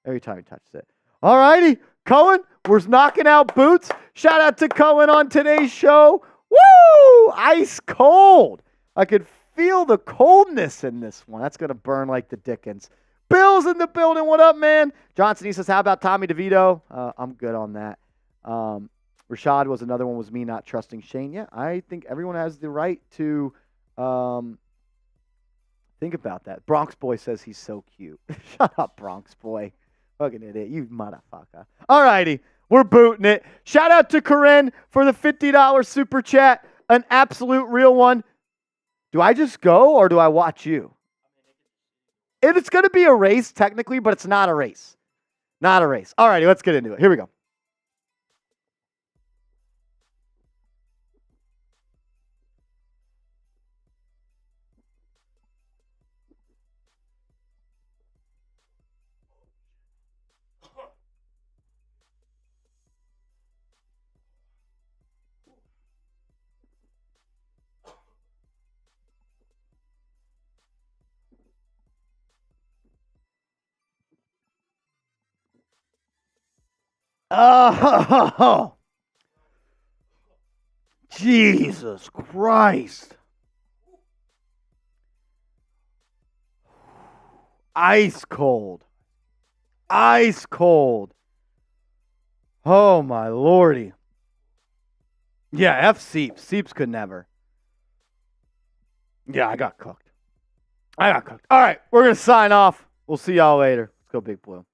Every time he touches it. All righty, Cohen, we're knocking out boots. Shout out to Cohen on today's show. Woo! Ice cold. I could feel the coldness in this one. That's going to burn like the Dickens. Bill's in the building. What up, man? Johnson, he says, how about Tommy DeVito? I'm good on that. Rashad was another one, was me not trusting Shane. Yeah, I think everyone has the right to think about that. Bronx Boy says he's so cute. Shut up, Bronx Boy. Fucking idiot. You motherfucker. All righty. We're booting it. Shout out to Corinne for the $50 super chat. An absolute real one. Do I just go or do I watch you? It's going to be a race technically, but it's not a race. Not a race. All righty. Let's get into it. Here we go. Oh, Jesus Christ. Ice cold. Ice cold. Oh, my Lordy. Yeah, F Seeps. Seeps could never. Yeah, I got cooked. All right, we're going to sign off. We'll see y'all later. Let's go Big Blue.